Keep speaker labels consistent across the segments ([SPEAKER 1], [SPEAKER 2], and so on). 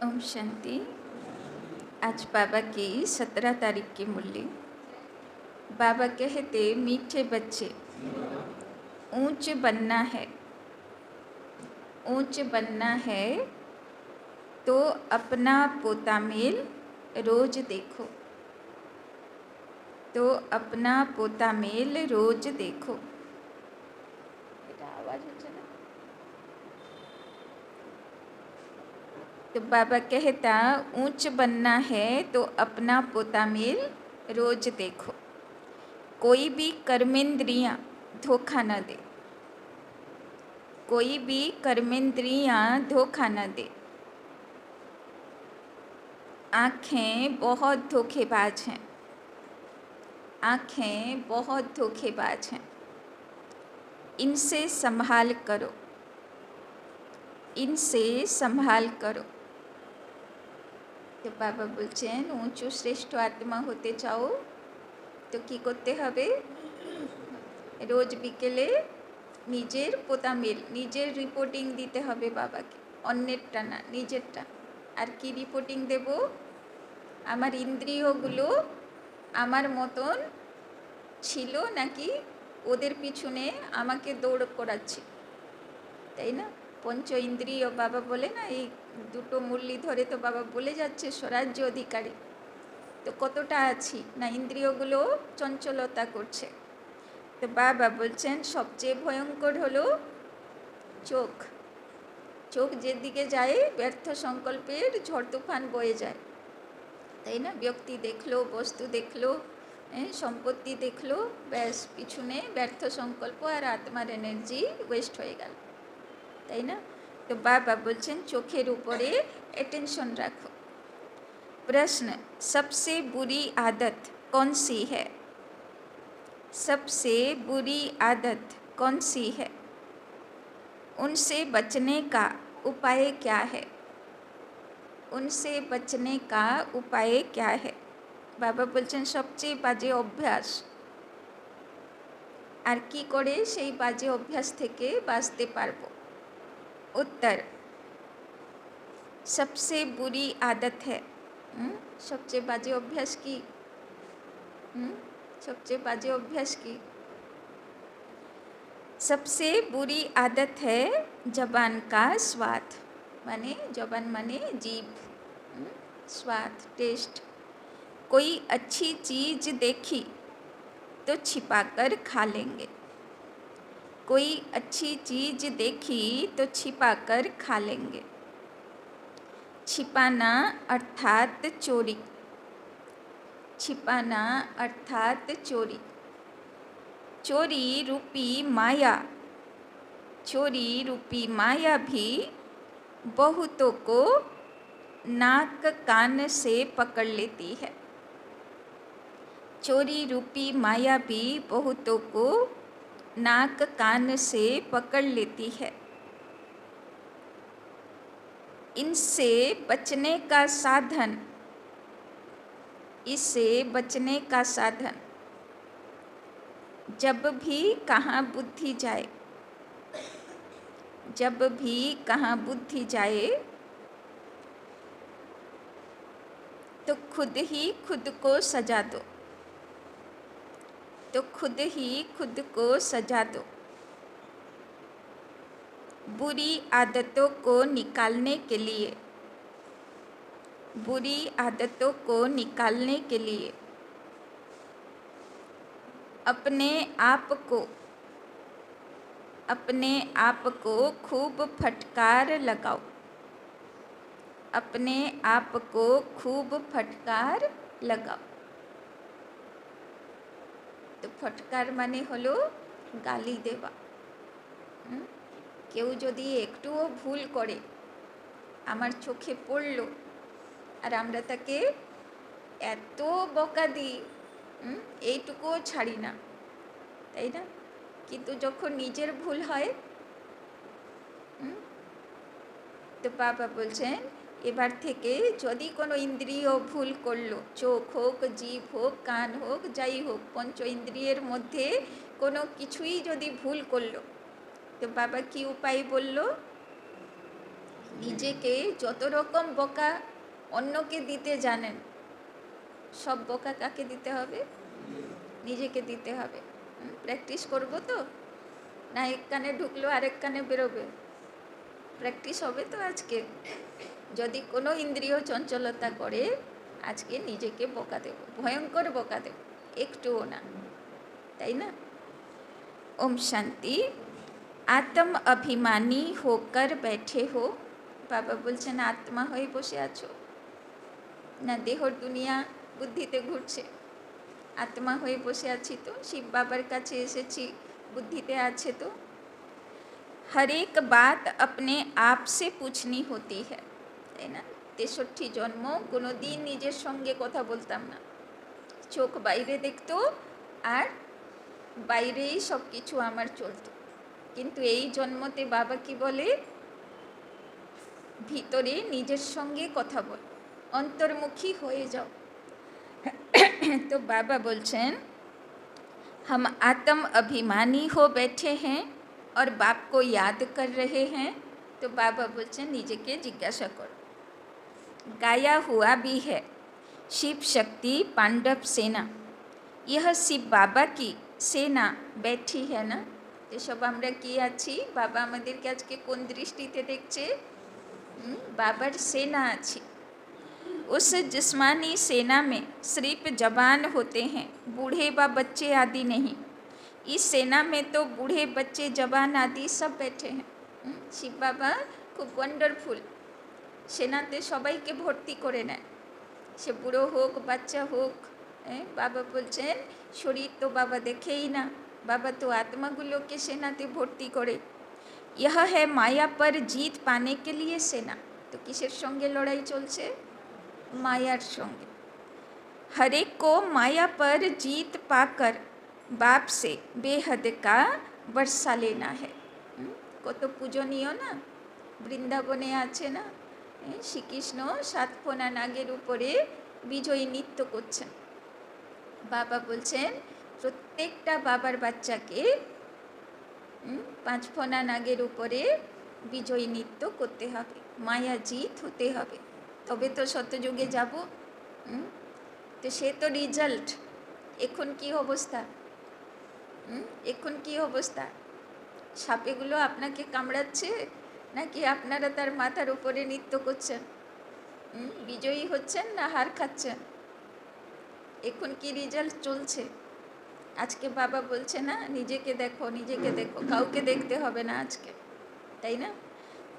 [SPEAKER 1] ओम शांति। आज बाबा की 17 तारीख की मुरली। बाबा कहते, मीठे बच्चे, ऊंच बनना है, ऊंच बनना है तो अपना पोता मेल रोज देखो, तो अपना पोता मेल रोज देखो। बेटा आवाज हो ना। तो बाबा कहता, ऊंच बनना है तो अपना पोता मेल रोज देखो। कोई भी कर्मेंद्रियां धोखा न दे, कोई भी कर्मेंद्रियां धोखा न दे। आँखें बहुत धोखेबाज हैं, आँखें बहुत धोखेबाज हैं, इनसे संभाल करो, इनसे संभाल करो। तो बाबा बोलছেন, ऊंचो श्रेष्ठ आत्मा होते चाओ तो কি করতে হবে? রোজ বিকেলে নিজের পোতামেল, নিজের রিপোর্টিং দিতে হবে বাবাকে, অন্যেরটা না, নিজেরটা। আর কি রিপোর্টিং দেব? আমার ইন্দ্রিয়গুলো আমার মতন ছিল নাকি ওদের পিছনে আমাকে দৌড় করাচ্ছে, তাই না? পঞ্চ ইন্দ্রিয় বাবা বলে না, এই দুটো মুরলি ধরে তো বাবা বলে যাচ্ছে স্বরাজ্য অধিকারী। তো কতটা আছি না ইন্দ্রিয়গুলো চঞ্চলতা করছে। তো বাবা বলছেন সবচেয়ে ভয়ঙ্কর হলো চোখ। চোখ যেদিকে যায় ব্যর্থ সংকল্পের ঝড় তুফান বয়ে যায়, তাই না? ব্যক্তি দেখলো, বস্তু দেখলো, সম্পত্তি দেখলো, ব্যাস পিছনে ব্যর্থ সংকল্প আর আত্মার এনার্জি ওয়েস্ট হয়ে গেল, তাই না? তো বাবা বলছেন চোখের উপরে অ্যাটেনশন রাখো। प्रश्न, सबसे बुरी आदत कौन सी है? सबसे बुरी आदत कौन सी है? उनसे बचने का उपाय क्या है? उनसे बचने का उपाय क्या है? बाबा বলছেন সবচেয়ে বাজে অভ্যাস, আর কি করে সেই বাজে অভ্যাস থেকে বাঁচতে পারবো? उत्तर, सबसे बुरी आदत है। सबচেয়ে বাজে অভ্যাস কি? सबচেয়ে বাজে অভ্যাস কি? सबसे बुरी आदत है जबान का स्वाद, माने जबान माने जीभ, स्वाद, टेस्ट। कोई अच्छी चीज़ देखी तो छिपाकर खा लेंगे, कोई अच्छी चीज़ देखी तो छिपाकर खा लेंगे। छिपाना अर्थात चोरी, छिपाना अर्थात चोरी। चोरी रूपी माया, चोरी रूपी माया भी बहुतों को नाक कान से पकड़ लेती है। चोरी रूपी माया भी बहुतों को नाक कान से पकड़ लेती है। इनसे बचने का साधन, इससे बचने का साधन, जब भी कहाँ बुद्धि जाए, जब भी कहाँ बुद्धि जाए तो खुद ही खुद को सजा दो, तो खुद ही खुद को सजा दो। बुरी आदतों को निकालने के लिए, बुरी आदतों को निकालने के लिए अपने आप को, अपने आप को खूब फटकार लगाओ, अपने आप को खूब फटकार लगाओ। तो फटकार माने हलो गाली देवा। কেউ যদি একটুও ভুল করে, আমার চোখে পড়লো আর আমরা তাকে এত বকা দিই, এইটুকুও ছাড়ি না, তাই না? কিন্তু যখন নিজের ভুল হয়, তো বাবা বলছেন এবার থেকে যদি কোনো ইন্দ্রিয় ভুল করলো, চোখ হোক, জিভ হোক, কান হোক, যাই হোক, পঞ্চ ইন্দ্রিয়ের মধ্যে কোনো কিছুই যদি ভুল করলো, তো বাবা কি উপায় বলল? নিজেকে যত রকম বকা অন্যকে দিতে জানেন, সব বকা কাকে দিতে হবে? নিজেকে দিতে হবে। প্র্যাকটিস করবো তো, না এক কানে ঢুকলো আরেক কানে বেরোবে? প্র্যাকটিস হবে তো আজকে। যদি কোনো ইন্দ্রিয় চঞ্চলতা করে, আজকে নিজেকে বকা দেব, ভয়ঙ্কর বকা দেব, একটুও না, তাই না? ওম শান্তি। আত্ম অভিমানী হোকর बैठे हो। বাবা বলছেন আত্মা হয়ে বসে আছো না দেহর দুনিয়া বুদ্ধিতে ঘুরছে? আত্মা হয়ে বসে আছি তো, শিব বাবার কাছে এসেছি, বুদ্ধিতে আছে তো। हर एक बात अपने आप से पूछनी होती है, তাই না? 63 জন্ম কোনো দিন নিজের সঙ্গে কথা বলতাম না, চোখ বাইরে দেখতো আর বাইরেই সব কিছু আমার চলতো। কিন্তু এই জন্মতে বাবা কি বলে, ভিতরে নিজের সঙ্গে কথা বল, অন্তর্মুখী হয়ে যাও। তো বাবা বলছেন हम आत्म अभिमानी हो बैठे हैं और बाप को याद कर रहे हैं। तो बाबा बोलছেন নিজেকে জিজ্ঞাসা করো। गाया हुआ भी है शिव शक्ति पांडव सेना, यह शिव बाबा की सेना बैठी है ना। तो सब আমরা কি আছি, বাবা আমাদেরকে আজকে কোন দৃষ্টিতে দেখছে? बाबर सेना अच्छी। उस जिस्मानी सेना में सिर्फ जवान होते हैं, बूढ़े व बच्चे आदि नहीं। इस सेना में तो बूढ़े बच्चे जवान आदि सब बैठे हैं। शिव बाबा खूब वंडरफुल, सेनाते सबाइके भर्ती करे नेয়, সে বুড়ো হোক বাচ্চা হোক। বাবা বলছেন শরীর তো বাবা দেখেই না, বাবা তো আত্মাগুলোকে সেনাতে ভর্তি করে। यह है माया पर जीत पाने के लिए सेना। तो किसेर संगे लड़ाई चलছে? मायार संगे। हर एक को माया पर जीत पाकर बाप से बेहद का वर्षा लेना है। কত পূজনীয় না, বৃন্দাবনে আছে না, শ্রীকৃষ্ণ 7 ফোনা নাগের উপরে বিজয়ী নৃত্য করছেন। বাবা বলছেন প্রত্যেকটা বাবার বাচ্চাকে 5 ফোনা নাগের উপরে বিজয়ী নৃত্য করতে হবে, মায়া জিত হতে হবে, তবে তো সত্যযুগে যাব। তো সে তো রিজাল্ট। এখন কি অবস্থা? এখন কি অবস্থা? সাপেগুলো আপনাকে কামড়াচ্ছে নাকি আপনারা তার মাথার উপরে নৃত্য করছেন? বিজয়ী হচ্ছেন না হার খাচ্ছেন? এখন কি রেজাল্ট চলছে? আজকে বাবা বলছে না নিজেকে দেখো, নিজেকে দেখো, কাউকে দেখতে হবে না আজকে, তাই না?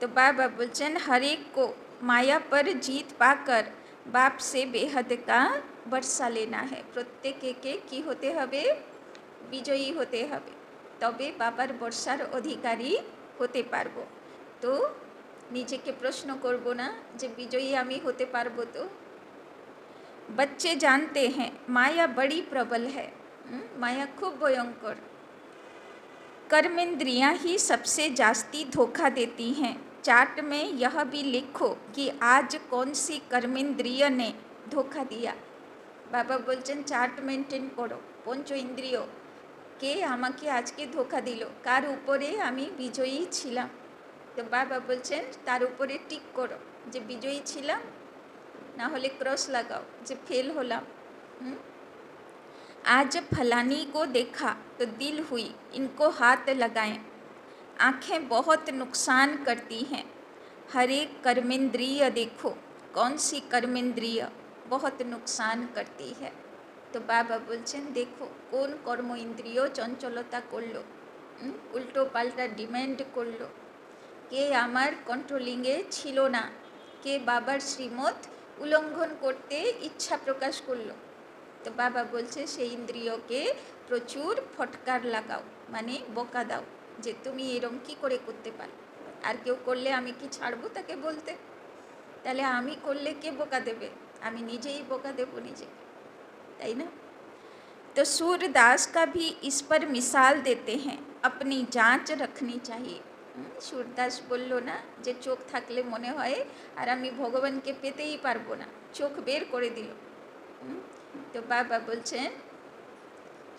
[SPEAKER 1] तो बाबा बोलचन हर एक को माया पर जीत पाकर बाप से बेहद का वर्षा लेना है। प्रत्येक के की होते हबे? विजयी होते हबे, तबे बाबार वर्षार अधिकारी होते पारबो। तो নিজেকে প্রশ্ন করব না যে বিজয়ী আমি হতে পারবো? তো बच्चे जानते हैं माया बड़ी प्रबल है, माया खूब भयंकर। कर्मेंद्रियां ही सबसे जास्ती धोखा देती हैं। चार्ट में यह भी लिखो कि आज कौन सी कर्मेंद्रिय ने धोखा दिया। बाबा बोलছেন चार्ट मेंटेन करो, पंच इंद्रिय के আমাকে আজকে ধোকা দিল, কার উপরে আমি বিজয়ী ছিলাম। তো বাবা বলছেন তার উপরে টিক করো যে বিজয়ী ছিলাম, না হলে ক্রস লাগাও যে ফেল হলাম। आज फलानी को देखा तो दिल हुई इनको हाथ लगाएं। आँखें बहुत नुकसान करती हैं, हर एक कर्मेंद्रिय देखो कौन सी कर्मेंद्रिय बहुत नुकसान करती है। तो बाबा बोलছেন देखो कौन कर्म इंद्रिय चंचलता करलो, उल्टो पाल्टा डिमांड करलो, के आमार कंट्रोलिंगे छिलो ना, के बाबार श्रीमत उल्लंघन करते इच्छा प्रकाश करलो। तो बाबा बोलছে সেই ইন্দ্রিয়কে প্রচুর ফটকার লাগাও, মানে বকা দাও যে তুমি এরকম কী করে করতে পারো, আর কেউ করলে আমি কি ছাড়বো তাকে বলতে? তাহলে আমি করলে কে বকা দেবে? আমি নিজেই বকা দেব নিজেকে, তাই না? तो सूरदास का भी इस पर मिसाल देते हैं, अपनी जांच रखनी चाहिए। सूरदास বললো না যে চোখ থাকলে মনে হয় আর আমি ভগবানকে পেতেই পারবো না, চোখ বের করে দিল। তো বাবা বলছেন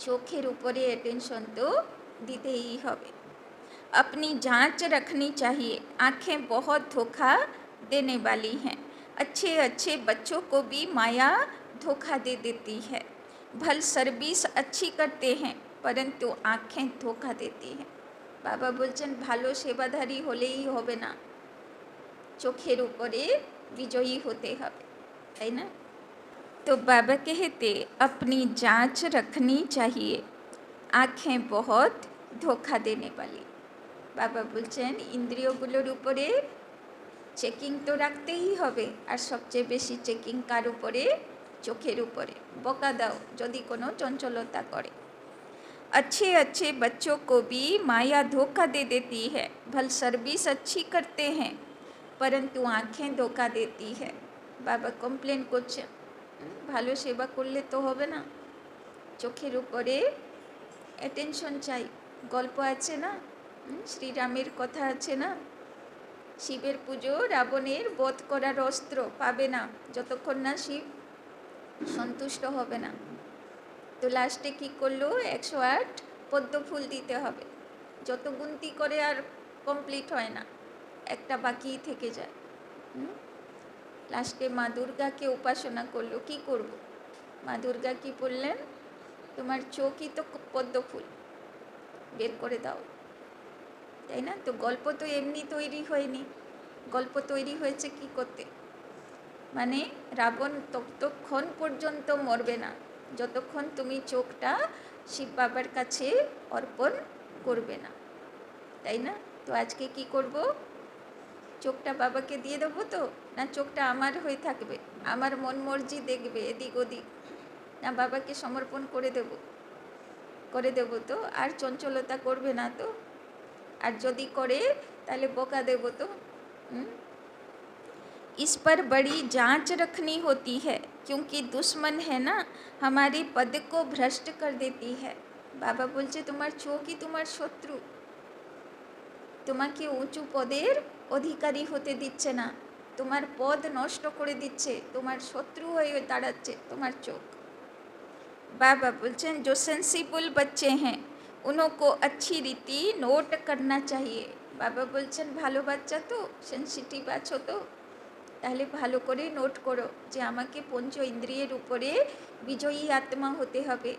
[SPEAKER 1] চোখের উপরে অ্যাটেনশন তো দিতেই হবে। अपनी जांच रखनी चाहिए, आंखें बहुत धोखा देने वाली हैं। अच्छे अच्छे बच्चों को भी माया धोखा दे देती है। भल सर्विस अच्छी करते हैं परंतु आंखें धोखा देती हैं। बाबा बोलছেন ভালো সেবাধারী হলেই হবে না, চোখের উপরে বিজয়ী হতে হবে, তাই না? तो बाबा कहते अपनी जांच रखनी चाहिए, आँखें बहुत धोखा देने वाली। बाबा बोलছেন इंद्रियगुलोर उपरे চেকিং তো রাখতেই হবে, আর সবচেয়ে বেশি চেকিং কার উপরে? চোখের উপরে। বকা দাও যদি কোনো চঞ্চলতা করে। अच्छे अच्छे बच्चों को भी माया धोखा दे देती है। भल सर्विस अच्छी करते हैं परंतु आँखें धोखा देती है। बाबा कमप्लेन করছেন ভালো সেবা করলে তো হবে না, চোখের উপরে অ্যাটেনশন চাই। গল্প আছে না, শ্রীরামের কথা আছে না, শিবের পুজো রাবণের বধ করার অস্ত্র পাবে না যতক্ষণ না শিব সন্তুষ্ট হবে না। তো লাস্টে কী করলো? 108 পদ্ম ফুল দিতে হবে। যত গুনতি করে আর কমপ্লিট হয় না, একটা বাকি থেকে যায়। লাস্টে মা দুর্গাকে উপাসনা করলো। কি করব? মা দুর্গা কি বললেন? তোমার চোখই তো পদ্ম ফুল, বের করে দাও, তাই না? তো গল্প তো এমনি তৈরি হয়নি, গল্প তৈরি হয়েছে কি করতে? মানে রাবণ ততক্ষণ পর্যন্ত মরবে না যতক্ষণ তুমি চোখটা শিব বাবার কাছে অর্পণ করবে না, তাই না? তো আজকে কি করব? চোখটা বাবাকে দিয়ে দেবো তো, না চোখটা আমার হয়ে থাকবে, আমার মন মর্জি দেখবে এদিক ওদিক, না বাবাকে সমর্পণ করে দেব তো? আর চঞ্চলতা করবে না তো? আর যদি করে তাহলে বকা দেব তো? इस पर बड़ी जांच रखनी होती है क्योंकि दुश्मन है ना हमारे पद को भ्रष्ट कर देती है। बाबा बोलছে তোমার চোখই তোমার শত্রু, তোমাকে উঁচু পদের অধিকারী হতে দিচ্ছে না, তোমার পদ নষ্ট করে দিচ্ছে, তোমার শত্রু হয়ে দাঁড়াচ্ছে তোমার চোখ। बाबा बोलছেন जो सेंसिबल बच्चे हैं उनको अच्छी रीति नोट करना चाहिए। बाबा बोलছেন ভালো বাচ্চা তো, সেন্সিটিভ আছো তো, তাহলে ভালো করে নোট করো যে আমাকে পঞ্চ ইন্দ্রিয়ের উপরে বিজয়ী आत्मा होते হবে।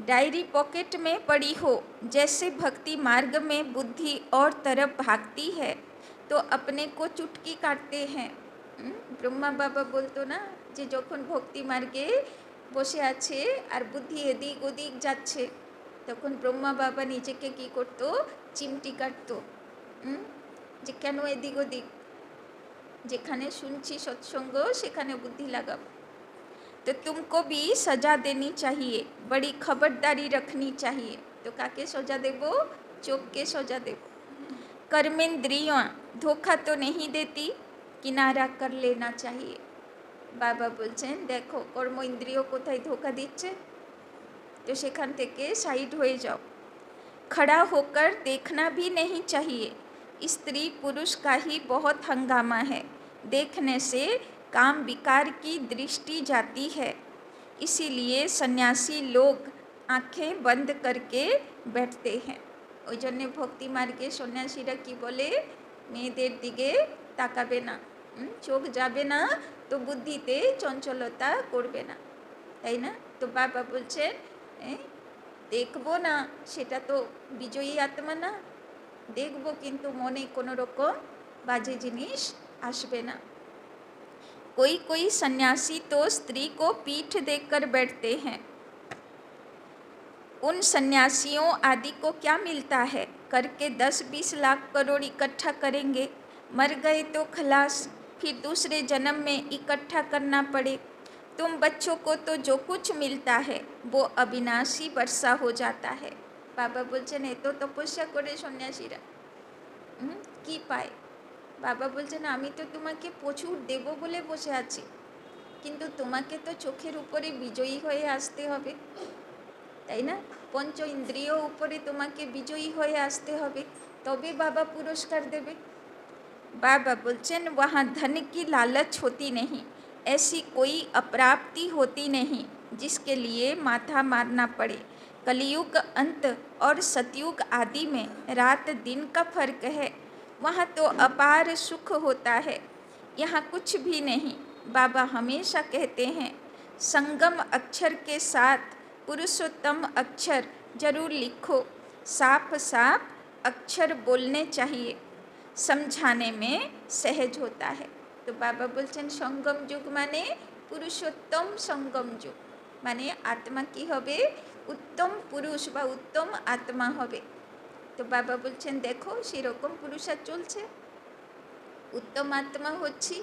[SPEAKER 1] डायरी पॉकेट में पड़ी हो, जैसे भक्ति मार्ग में बुद्धि और तरफ भागती है तो अपने को चुटकी काटते हैं। ब्रह्मा बाबा बोलतो ना যে যখন ভক্তি মার্গে বসে আছে আর বুদ্ধি এদিক ওদিক যাচ্ছে তখন ব্রহ্মা বাবা নিজেকে কি করতো? চিমটি কাটতো। যে কেন এদিক ওদিক, যেখানে শুনছি সৎসঙ্গ সেখানে বুদ্ধি লাগাবো। तो तुमको भी सजा देनी चाहिए, बड़ी खबरदारी रखनी चाहिए। तो काके सजा देबो? चोख के सजा देबो। कर्मेंद्रियाँ धोखा तो नहीं देती, किनारा कर लेना चाहिए। बाबा बोलছেন देखो কর্ম ইন্দ্রিয় কোথায় ধোকা দিচ্ছে, तो সেখান থেকে সাইড হয়ে যাও। खड़ा होकर देखना भी नहीं चाहिए, स्त्री पुरुष का ही बहुत हंगामा है, देखने से काम विकार की दृष्टि जाती है, इसीलिए सन्यासी लोग आँखें बंद करके बैठते हैं। ওই জন্যে ভক্তি মার্গে সন্ন্যাসীরা কি বলে? মেয়েদের দিকে তাকাবে না, চোখ যাবে না, তো বুদ্ধিতে চঞ্চলতা করবে না, তাই না? তো বাবা বলছেন দেখবো না সেটা তো বিজয়ী আত্মা না, দেখবো কিন্তু মনে কোনো রকম বাজে জিনিস আসবে না। कोई कोई सन्यासी तो स्त्री को पीठ देकर बैठते हैं। उन सन्यासियों आदि को क्या मिलता है? करके 10-20 लाख करोड़ इकट्ठा करेंगे, मर गए तो खलास, फिर दूसरे जन्म में इकट्ठा करना पड़े। तुम बच्चों को तो जो कुछ मिलता है वो अविनाशी वर्षा हो जाता है। बाबा बोलছেন এ তো তপস্যা করে সন্ন্যাসীরা কি পায়? বাবা বলছেন আমি তো তোমাকে প্রচুর দেব বলে বসে আছি, কিন্তু তোমাকে তো চোখের উপরে বিজয়ী হয়ে আসতে হবে, তাই না? পঞ্চ ইন্দ্রিয় উপরে তোমাকে বিজয়ী হয়ে আসতে হবে, তবে বাবা পুরস্কার দেবে। बाबा बोलছেন वहाँ धन की लालच होती नहीं, ऐसी कोई अप्राप्ति होती नहीं जिसके लिए माथा मारना पड़े, कलयुग अंत और सतयुग आदि में रात दिन का फर्क है, वहाँ तो अपार सुख होता है, यहाँ कुछ भी नहीं। बाबा हमेशा कहते हैं संगम अक्षर के साथ पुरुषोत्तम अक्षर जरूर लिखो। साफ साफ अक्षर बोलने चाहिए, समझाने में सहज होता है। तो बाबा बोलছেন संगम युग माने पुरुषोत्तम संगम युग, माने आत्मा की হবে उत्तम पुरुष বা उत्तम आत्मा হবে। তো বাবা বলছেন দেখো সেরকম পুরুষার চলছে, উত্তম আত্মা হচ্ছি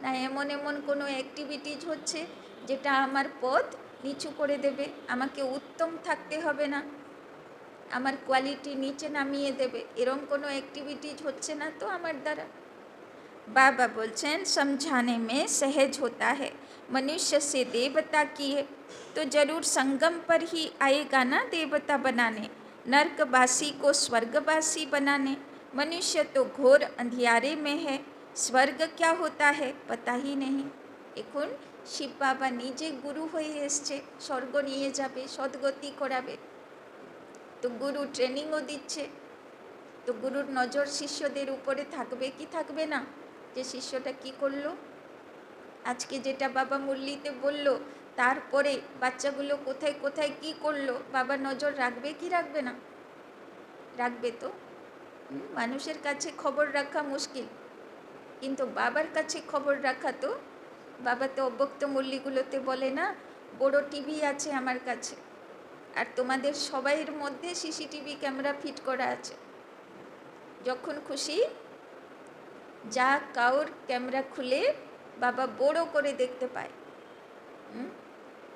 [SPEAKER 1] না এমন এমন কোনো অ্যাক্টিভিটিজ হচ্ছে যেটা আমার পথ নিচু করে দেবে, আমাকে উত্তম থাকতে হবে না, আমার কোয়ালিটি নিচে নামিয়ে দেবে, এরকম কোনো অ্যাক্টিভিটিজ হচ্ছে না তো আমার দ্বারা। बाबा बोलছেন समझाने में सहज होता है, मनुष्य से देवता किए तो जरूर संगम पर ही आएगा ना देवता बनाने, नर्कवासी को स्वर्गवासी बनाने। मनुष्य तो घोर अंधियारे में है, स्वर्ग क्या होता है पता ही नहीं। এখন শিব বাবা নিজে গুরু হয়ে এসছে, স্বর্গ নিয়ে যাবে, সদ্গতি করাবে। তো গুরু ট্রেনিংও দিচ্ছে, তো গুরুর নজর শিষ্যদের উপরে থাকবে কি থাকবে না, যে শিষ্যটা কি করলো, আজকে যেটা বাবা মুরলিতে বলল, তারপরে বাচ্চাগুলো কোথায় কোথায় কি করলো, বাবা নজর রাখবে কি রাখবে না, রাখবে তো। মানুষের কাছে খবর রাখা মুশকিল, কিন্তু বাবার কাছে খবর রাখা তো, বাবা তো অব্যক্ত মুরলিগুলোতে বলে না বড় টিভি আছে আমার কাছে, আর তোমাদের সবাইয়ের মধ্যে সিসিটিভি ক্যামেরা ফিট করা আছে, যখন খুশি যা কাউর ক্যামেরা খুলে বাবা বড় করে দেখতে পায়।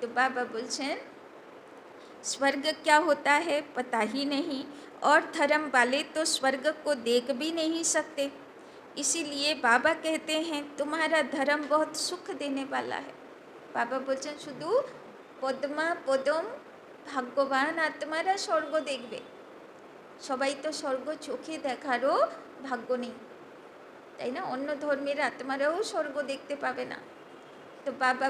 [SPEAKER 1] तो बाबा बोलছেন स्वर्ग क्या होता है पता ही नहीं, और धर्म वाले तो स्वर्ग को देख भी नहीं सकते, इसीलिए बाबा कहते हैं तुम्हारा धर्म बहुत सुख देने वाला है। बाबा बोलছেন শুধু পদ্মা পদম ভাগ্যবান আত্মারা স্বর্গ দেখবে, সবাই তো স্বর্গ চোখে দেখারও ভাগ্য নেই, তাই না? অন্য ধর্মের আত্মারাও স্বর্গ দেখতে পাবে না। তো বাবা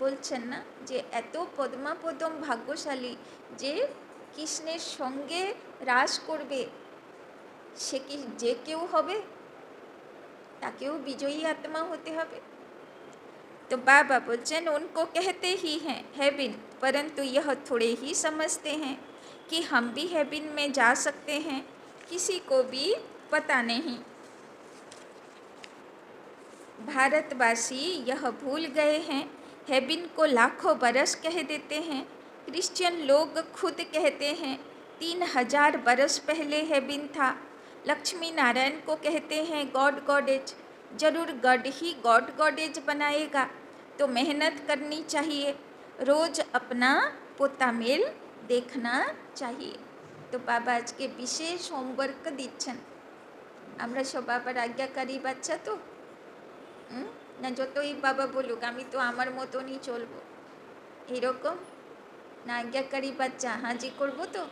[SPEAKER 1] বলছেন না যে এত পদ্মাপদম ভাগ্যশালী যে কৃষ্ণের সঙ্গে রাস করবে, সে কি যে কেউ হবে, তাকেও বিজয়ী আত্মা হতে হবে। तो बाबा बोलছেন उनको कहते ही हैं हेबिन, परंतु यह थोड़े ही समझते हैं कि हम भी हेबिन में जा सकते हैं, किसी को भी पता नहीं। भारतवासी यह भूल गए हैं, हेबिन को लाखों बरस कह देते हैं। क्रिश्चियन लोग खुद कहते हैं 3000 बरस पहले हेबिन था। लक्ष्मी नारायण को कहते हैं गॉड गॉडेज, जरूर गॉड ही गॉड गॉडेज बनाएगा, तो मेहनत करनी चाहिए, रोज़ अपना पोता मेल देखना चाहिए। तो बाबा आज के विशेष होमवर्क दिच्छेन, আমরা সব বাবার আজ্ঞাকারী বাচ্চা তো, না যতই বাবা বলুক আমি তো আমার মতনই চলবো, এরকম না আজ্ঞাকারী বাচ্চা হাজি করব তো।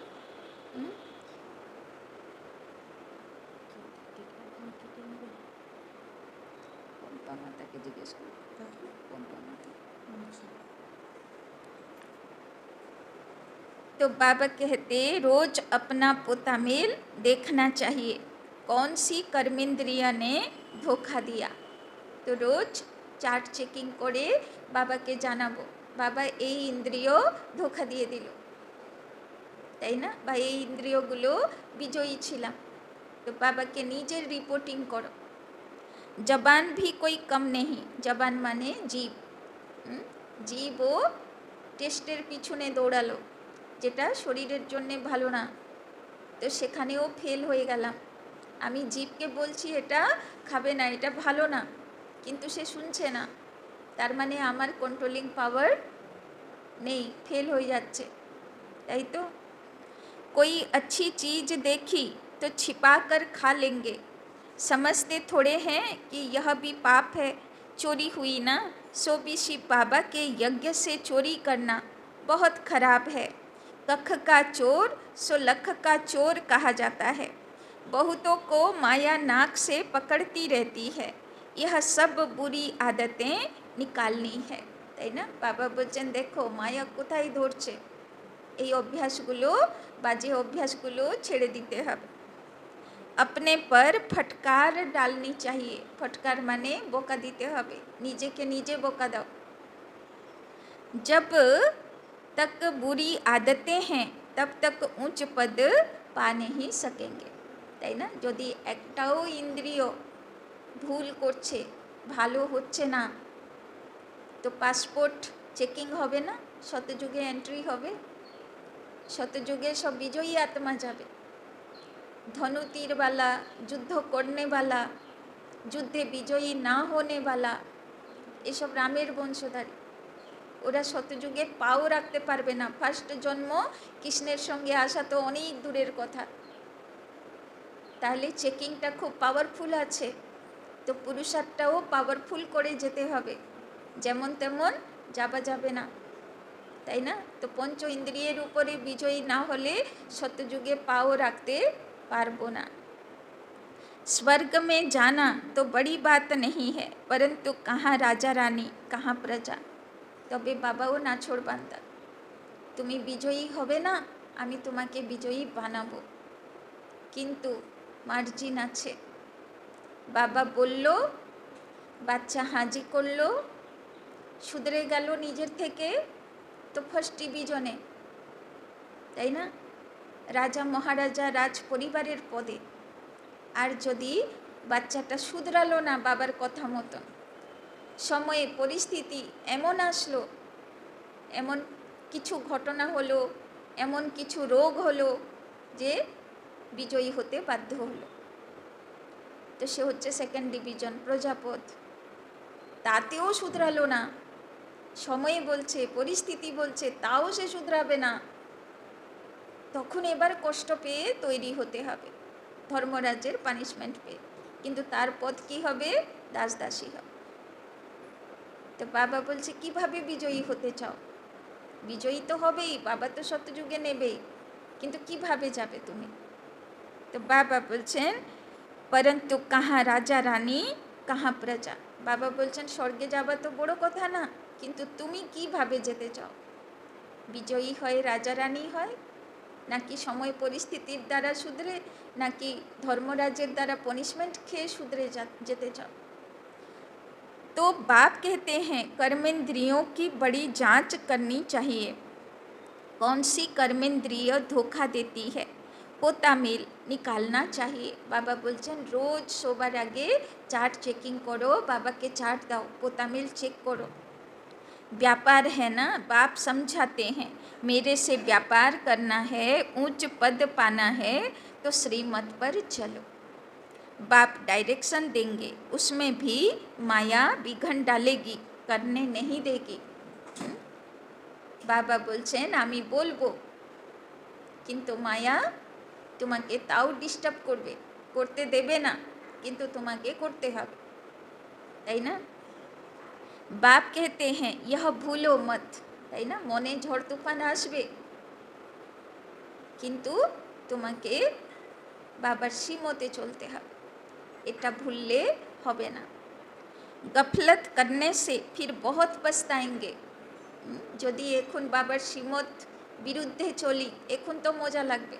[SPEAKER 1] মাতাকে জিজ্ঞেস করব तो बाबा कहते रोज अपना पोता मेल देखना चाहिए, कौन सी कर्मेंद्रिया ने धोखा दिया। तो रोज चार्ट चेकिंग करे बाबा के जानाबो बाबा এই ইন্দ্রিয় ধোকা দিয়ে দিল, তাই না, বা এই ইন্দ্রিয়গুলো বিজয়ী ছিলাম। তো বাবাকে নিজের রিপোর্টিং করো। জবান भी कोई कम नहीं, জবান মানে জীব, জীবও টেস্টের পিছনে দৌড়ালো যেটা শরীরের জন্যে ভালো না, তো সেখানেও ফেল হয়ে গেলাম। আমি জীবকে বলছি এটা খাবে না, এটা ভালো না, কিন্তু সে শুনছে না, তার মানে আমার কন্ট্রোলিং পাওয়ার নেই, ফেল হয়ে যাচ্ছে, তাই তো। कोई अच्छी चीज़ देखी तो छिपा कर खा लेंगे, समझते थोड़े हैं कि यह भी पाप है। चोरी हुई ना, सो भी शिव बाबा के यज्ञ से चोरी करना बहुत खराब है। कख का चोर सो लख का चोर कहा जाता है। बहुतों को माया नाक से पकड़ती रहती है, यह सब बुरी आदतें निकालनी है, তাই না। বাবা বলছেন দেখো মায়া কোথায় ধরছে, এই অভ্যাসগুলো, বাজে অভ্যাসগুলো ছেড়ে দিতে হবে। अपने पर फटकार डालनी चाहिए। फटकार माने बोका दीते हबे, नीजे के नीजे बोका दाओ। जब तक बुरी आदतें हैं तब तक उच्च पद पा नहीं सकेंगे, তাই না? যদি একটাও ইন্দ্রিয় ভুল করছে, ভালো হচ্ছে না, তো পাসপোর্ট চেকিং হবে না, শতযুগে এন্ট্রি হবে, শতযুগে সব বিজয়ী আত্মা যাবে। धनु तीर वाला, युद्ध करने वाला, युद्धे विजयी ना होने वाला, ये सब रामेर वंशधारी, ওরা শতযুগে পাও রাখতে পারবে না। ফার্স্ট জন্ম কৃষ্ণের সঙ্গে আসা তো অনেক দূরের কথা। তাহলে চেকিংটা খুব পাওয়ারফুল আছে, তো পুরুষার্থটাও পাওয়ারফুল করে যেতে হবে, যেমন তেমন যাওয়া যাবে না, তাই না? তো পঞ্চ ইন্দ্রিয়ের উপরে বিজয়ী না হলে শতযুগে পাও রাখতে पारबो ना। स्वर्ग में जाना तो बड़ी बात नहीं है, परंतु कहाँ राजा रानी कहाँ प्रजा। तबे बाबाओ ना छोड़ बांधा, तुमी विजयी होबे ना, आमी तुम्हाके विजयी बानाबो, किन्तु मार्जिन आछे। बाबा बोल्लो, बाच्चा हाजी करलो, शुधरे गेलो निजेर थेके, तो फार्स्ट डिविजने, ताई ना? राजा महाराजा राज परिवारेर पदे, और यदि बाच्चाटा शुधरालो ना बाबार कथा मतन, समय परिस्थिति एमन आसलो, एमन किछु घटना हलो, एमन किछु रोग हलो जे विजयी होते बाध्य हलो, तो से होच्छे सेकेंड डिविजन प्रजापद। तातेओ शुधरालो ना, समय बोलछे, परिस्थिति बोलछे, ताओ से शुधराबे ना, তখন এবার কষ্ট পেয়ে তৈরি হতে হবে ধর্মরাজ্যের পানিশমেন্ট পেয়ে, কিন্তু তার পথ কী হবে? দাসদাসী হবে। তো বাবা বলছে কিভাবে বিজয়ী হতে চাও? বিজয়ী তো হবেই, বাবা তো শতযুগে নেবেই, কিন্তু কিভাবে যাবে তুমি? তো বাবা বলছেন পরন্তু কাহা রাজা রানী কাহা প্রজা। বাবা বলছেন স্বর্গে যাবা তো বড় কথা না, কিন্তু তুমি কিভাবে যেতে চাও? বিজয়ী হয় রাজা রানী হয়, নাকি সময় পরিস্থিতির দ্বারা শুধরে, নাকি ধর্মরাজ্যের দ্বারা পনিশমেন্ট খেয়ে শুধরে যেতে চাও? तो बाप कहते हैं कर्मेंद्रियों की बड़ी जांच करनी चाहिए, कौन सी कर्मेंद्रिय धोखा देती है, पोता मेल निकालना चाहिए। बाबा बोलছেন रोज शोবার आगे चार्ट चेकिंग करो, बाबा के चार्ट दाओ, पोता मेल चेक करो। व्यापार है ना, बाप समझाते हैं मेरे से व्यापार करना है, ऊंच पद पाना है, तो श्रीमत पर चलो। बाप डायरेक्शन देंगे, उसमें भी माया विघन डालेगी, करने नहीं देगी। बाबा बोलছেন আমি বলবো, কিন্তু মায়া তোমাকে তাও ডিস্টার্ব করবে, করতে দেবে না, কিন্তু তোমাকে করতে হবে, তাই না? बाप कहते हैं यह भूलो मत, তাই না? মনে ঝড় তুফান আসবে, কিন্তু তোমাকে বাবার শ্রীমতে চলতে হবে, এটা ভুললে হবে না। गफलत करने से फिर बहुत पछताएंगे। যদি এখন বাবার শ্রীমত বিরুদ্ধে চলি, এখন তো মজা লাগবে,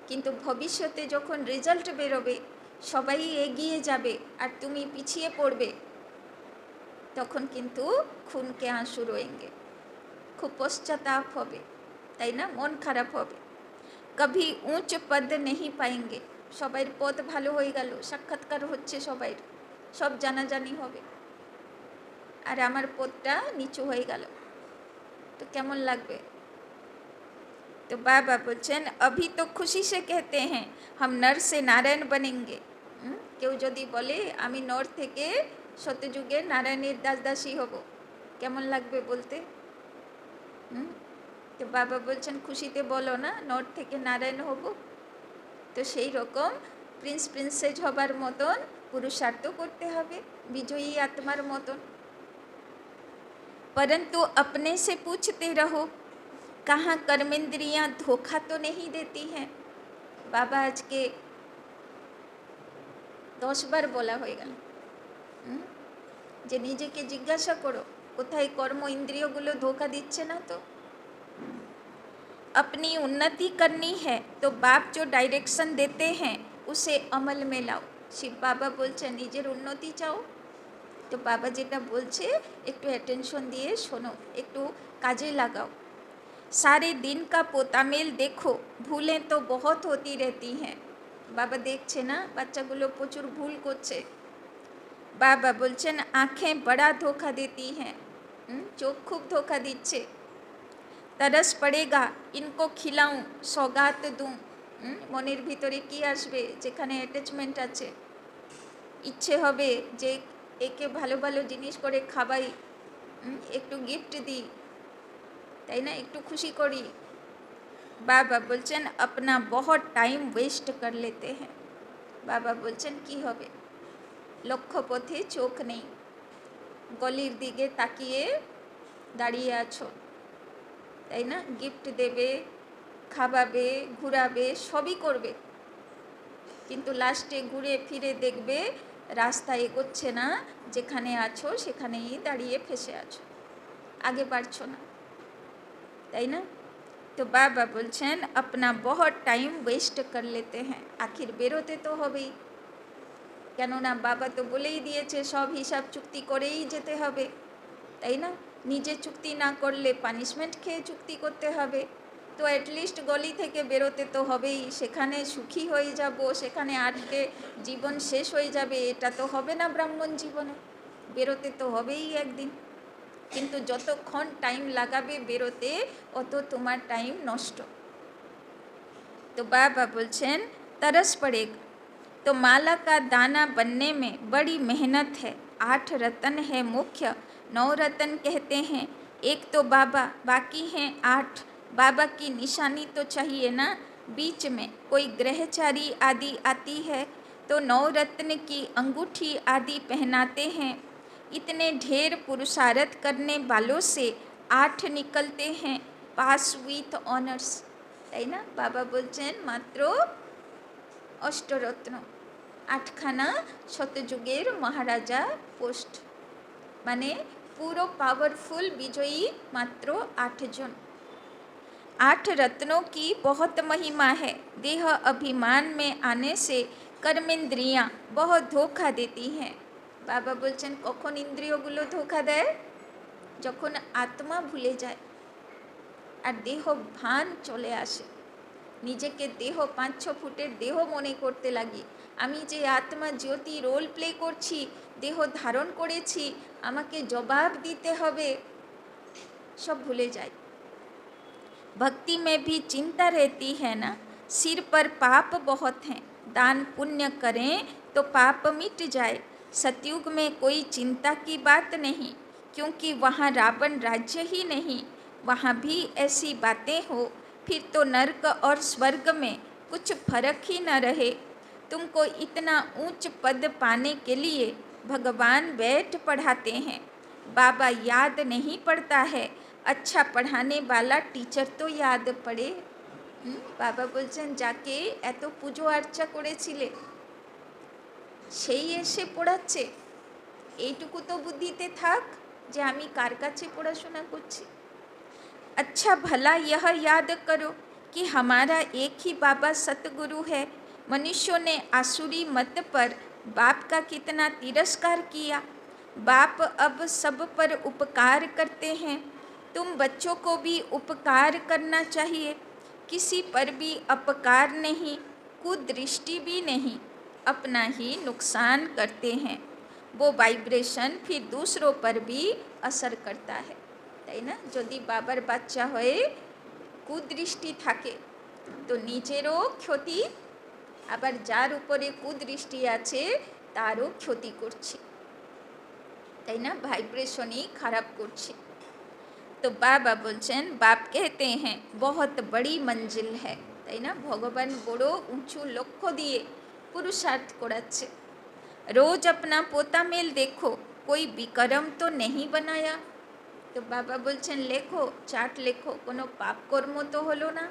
[SPEAKER 1] কিন্তু ভবিষ্যতে যখন রেজাল্ট বেরোবে, সবাই এগিয়ে যাবে আর তুমি পিছিয়ে পড়বে, তখন কিন্তু খুনকে আঁসু রোয়েঙ্গে, খুব পশ্চাতাপ হবে, তাই না? মন খারাপ হবে। কভি উঁচ পদ নেই পাएंगे, সবাইয়ের পদ ভালো হয়ে গেল, সাক্ষাৎকার হচ্ছে সবাইয়ের, সব জানাজানি হবে, আর আমার পদটা নিচু হয়ে গেল, তো কেমন লাগবে? तो बाबा बोलছেন अभी तो खुशी से कहते हैं हम नर से नारायण बनेंगे। কেউ যদি বলে আমি নর থেকে শতযুগে নারায়ণের দাসদাসী হব, কেমন লাগবে বলতে? তো বাবা বলছেন খুশিতে বলো না, নর থেকে নারায়ণ হব। তো সেই রকম প্রিন্স প্রিন্সেস হবার মতন পুরুষার্থ করতে হবে, বিজয়ী আত্মার মতন। परंतु अपने से पूछते रहो कहाँ कर्मेंद्रियाँ धोखा तो नहीं देती हैं। बाबा आज के 10 বার বলা হয়ে গেল যে নিজেকে জিজ্ঞাসা করো কোথায় কর্ম ইন্দ্রিয়গুলো ধোকা দিচ্ছে না তো। अपनी उन्नति करनी है तो बाप जो डायरेक्शन देते हैं उसे अमल में लाओ। शिव बाबा बोलছে নিজের উন্নতি চাও তো বাবা যেটা বলছে একটু অ্যাটেনশন দিয়ে শোনো, একটু কাজে লাগাও। सारे दिन का पोतामेल देखो, भूलें तो बहुत होती रहती हैं। बाबा देखছে না বাচ্চাগুলো প্রচুর ভুল করছে। बाबा बोलছেন आँखें बड़ा धोखा देती हैं, চোখ খুব ধোকা দিচ্ছে। तरस पड़ेगा इनको खिलाऊं सौगात दूं, মনের ভিতরে কি আসবে যেখানে অ্যাটাচমেন্ট আছে, ইচ্ছে হবে যে একে ভালো ভালো জিনিস করে খাওয়াই, একটু গিফট দিই, তাই না, একটু খুশি করি। বাবা বলছেন अपना बहुत टाइम वेस्ट कर लेते हैं। বাবা বলছেন কি হবে, লক্ষ্যপথে চোখ নেই, গলির দিকে তাকিয়ে দাঁড়িয়ে আছো, তাই না, গিফট দেবে, খাওয়াবে, ঘুরাবে, সবই করবে, কিন্তু লাস্টে ঘুরে ফিরে দেখবে রাস্তা এগোচ্ছে না, যেখানে আছো সেখানেই দাঁড়িয়ে ফেসে আছো, আগে বাড়ছো না, তাই না। তো বাবা বলছেন अपना बहुत टाइम वेस्ट कर लेते हैं, আখির বেরোতে তো হবেই, কেননা বাবা তো বলেই দিয়েছে সব হিসাব চুক্তি করেই যেতে হবে, তাই না। নিজে চুক্তি না করলে পানিশমেন্ট খেয়ে চুক্তি করতে হবে, তো অ্যাটলিস্ট গলি থেকে বেরোতে তো হবেই, সেখানে সুখী হয়ে যাব, সেখানে আটকে জীবন শেষ হয়ে যাবে, এটা তো হবে না ব্রাহ্মণ জীবনে, বেরোতে তো হবেই একদিন, কিন্তু যতক্ষণ টাইম লাগাবে বেরোতে অত তোমার টাইম নষ্ট। तो बाबा बोलছেন तरस पड़ेगा, तो माला का दाना बनने में बड़ी मेहनत है। 8 रतन है मुख्य, 9 रतन कहते हैं, एक तो बाबा, बाकी हैं 8। बाबा की निशानी तो चाहिए ना, बीच में कोई ग्रहचारी आदि आती है तो 9 रत्न की अंगूठी आदि पहनाते हैं। इतने ढेर पुरुषार्थ करने वालों से 8 निकलते हैं पास विथ ऑनर्स, তাই না। বাবা বলছেন মাত্র অষ্টরত্ন, 8খানা শতযুগের মহারাজা পোস্ট, মানে পুরো পাওয়ারফুল বিজয়ী মাত্র 8 জন। 8 रत्नों की बहुत महिमा है। देह अभिमान में आने से कर्मेंद्रियाँ बहुत धोखा देती हैं। বাবা বলছেন কখন ইন্দ্রিয়গুলো ধোকা দেয়, যখন আত্মা ভুলে যায় আর দেহ ভান চলে আসে, নিজেকে দেহ 5-6 ফুটের দেহ মনে করতে লাগি, আমি যে আত্মা জ্যোতি রোল প্লে করছি, দেহ ধারণ করেছি, আমাকে জবাব দিতে হবে, সব ভুলে যায়। भक्ति में भी चिंता रहती है ना, सिर पर पाप बहुत हैं, दान पुण्य करें तो पाप मिट जाए। सतयुग में कोई चिंता की बात नहीं, क्योंकि वहाँ रावण राज्य ही नहीं, वहाँ भी ऐसी बातें हो, फिर तो नर्क और स्वर्ग में कुछ फर्क ही न रहे। तुमको इतना ऊंच पद पाने के लिए भगवान बैठ पढ़ाते हैं, बाबा याद नहीं पड़ता है, अच्छा पढ़ाने वाला टीचर तो याद पड़े। বাবা বলছেন যাকে এত পুজো আর্চা করেছিলে সেই এসে পড়াচ্ছে, এইটুকু তো বুদ্ধিতে থাক যে আমি কার কাছে পড়াশোনা করছি। अच्छा भला यह याद करो कि हमारा एक ही बाबा सतगुरु है। मनुष्यों ने आसुरी मत पर बाप का कितना तिरस्कार किया, बाप अब सब पर उपकार करते हैं। तुम बच्चों को भी उपकार करना चाहिए, किसी पर भी अपकार नहीं, कुदृष्टि भी नहीं, अपना ही नुकसान करते हैं। वो वाइब्रेशन फिर दूसरों पर भी असर करता है, তাই না। যদি বাবার বাচ্চা হয়ে কুদৃষ্টি থাকে তো নিজেরও ক্ষতি, আবার যার উপরে কুদৃষ্টি আছে তারও ক্ষতি করছি, তাই না, ভাইব্রেশনই খারাপ করছি। তো বাবা বলছেন বাপ कहते हैं बहुत बड़ी मंजिल है, তাই না, ভগবান বড় উঁচু লক্ষ্য দিয়ে পুরুষার্থ করাচ্ছে। रोज अपना पोता मेल देखो, कोई विक्रम तो नहीं बनाया। তো বাবা বলছেন লেখো, চার্ট লেখো, কোনো পাপকর্ম তো হলো না।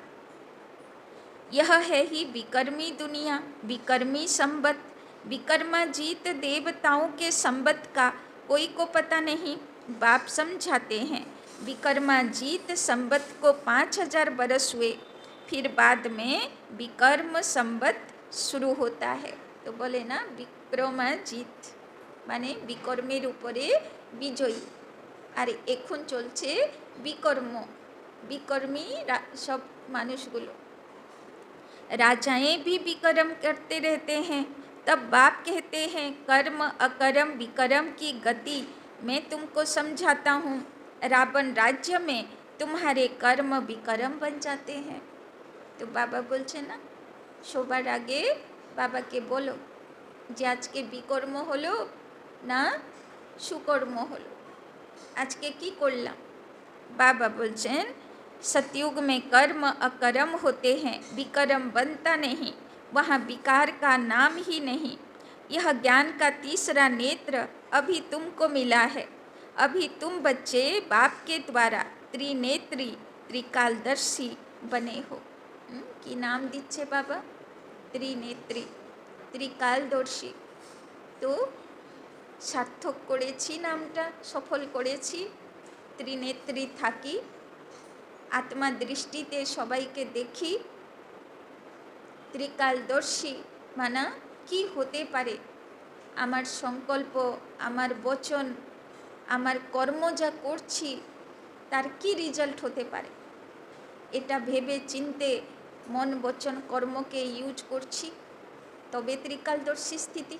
[SPEAKER 1] यह है ही विकर्मी दुनिया, विकर्मी संबत, विकर्मा जीत देवताओं के संबत का कोई को पता नहीं। बाप समझाते हैं विक्रमाजीत संवत को 5000 बरस हुए, फिर बाद में विक्रम संवत शुरू होता है। तो बोले ना विक्रमाजीत माने विक्रमेर उपरे विजयी, আর এখন চলছে বিকর্ম, विकर्मी सब मानुषगुलो। राजाएं भी विकर्म करते रहते हैं, तब बाप कहते हैं कर्म अकर्म विकर्म की गति मैं तुमको समझाता हूँ। रावण राज्य में तुम्हारे कर्म विकर्म बन जाते हैं। तो बाबा बोलছে ना শোবার আগে বাবাকে বলো যে আজকে বিকর্ম হলো না সুকর্ম হলো, আজকে কি করলাম। बाबा बोलছেন सतयुग में कर्म अकर्म होते हैं, विकर्म बनता नहीं, वहाँ विकार का नाम ही नहीं। यह ज्ञान का तीसरा नेत्र अभी तुमको मिला है। अभी तुम बच्चे बाप के द्वारा त्रिनेत्री त्रिकालदर्शी बने हो। কি নাম দিচ্ছে বাবা? ত্রিনেত্রী ত্রিকালদর্শী। তো সার্থক করেছি, নামটা সফল করেছি। ত্রিনেত্রী থাকি, আত্মা দৃষ্টিতে সবাইকে দেখি। ত্রিকালদর্শী মানা কি হতে পারে, আমার সংকল্প, আমার বচন, আমার কর্ম যা করছি তার কি রেজাল্ট হতে পারে, এটা ভেবে চিনতে মন বচন কর্মকে ইউজ করছি, তবে ত্রিকালদর্শী স্থিতি।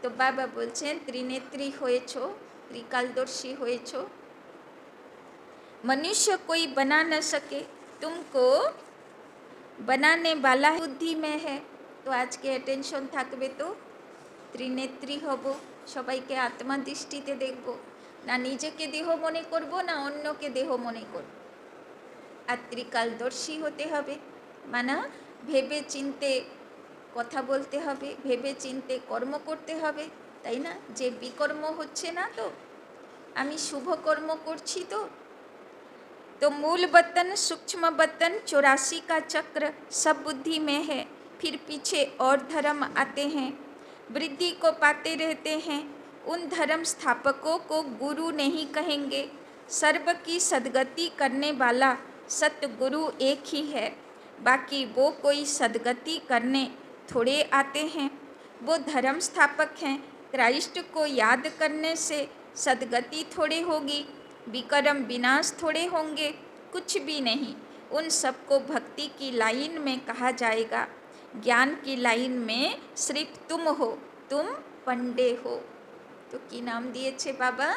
[SPEAKER 1] তো বাবা বলছেন त्रिनेत्री হয়েছো, त्रिकालदर्शी হয়েছো। मनुष्य कोई बना न सके, तुमको बनाने वाला बुद्धि में है। तो आज के अटेंशन থাকবে তো त्रिनेत्री হব, সবাইকে আত্মা দৃষ্টিতে দেখব, না নিজেকে দেহ মনে করব না অন্যকে দেহ মনে করব। আর ত্রিকালদর্শী হতে হবে, মানে ভেবে চিনতে কথা বলতে হবে, ভেবে চিনতে কর্ম করতে হবে, তাই না? যে বিকর্ম হচ্ছে না তো, আমি শুভ কর্ম করছি तो मूल बतन सूक्ष्म बतन 84 का चक्र सब बुद्धि में है। फिर पीछे और धर्म आते हैं, वृद्धि को पाते रहते हैं। उन धर्म स्थापकों को गुरु नहीं कहेंगे। सर्व की सद्गति करने वाला सतगुरु एक ही है, बाकी वो कोई सद्गति करने थोड़े आते हैं, वो धर्म स्थापक हैं। क्राइस्ट को याद करने से सद्गति थोड़े होगी, विकर्म विनाश थोड़े होंगे, कुछ भी नहीं। उन सबको भक्ति की लाइन में कहा जाएगा, ज्ञान की लाइन में सिर्फ तुम हो, तुम पंडे हो। तो की नाम दिए छे बाबा?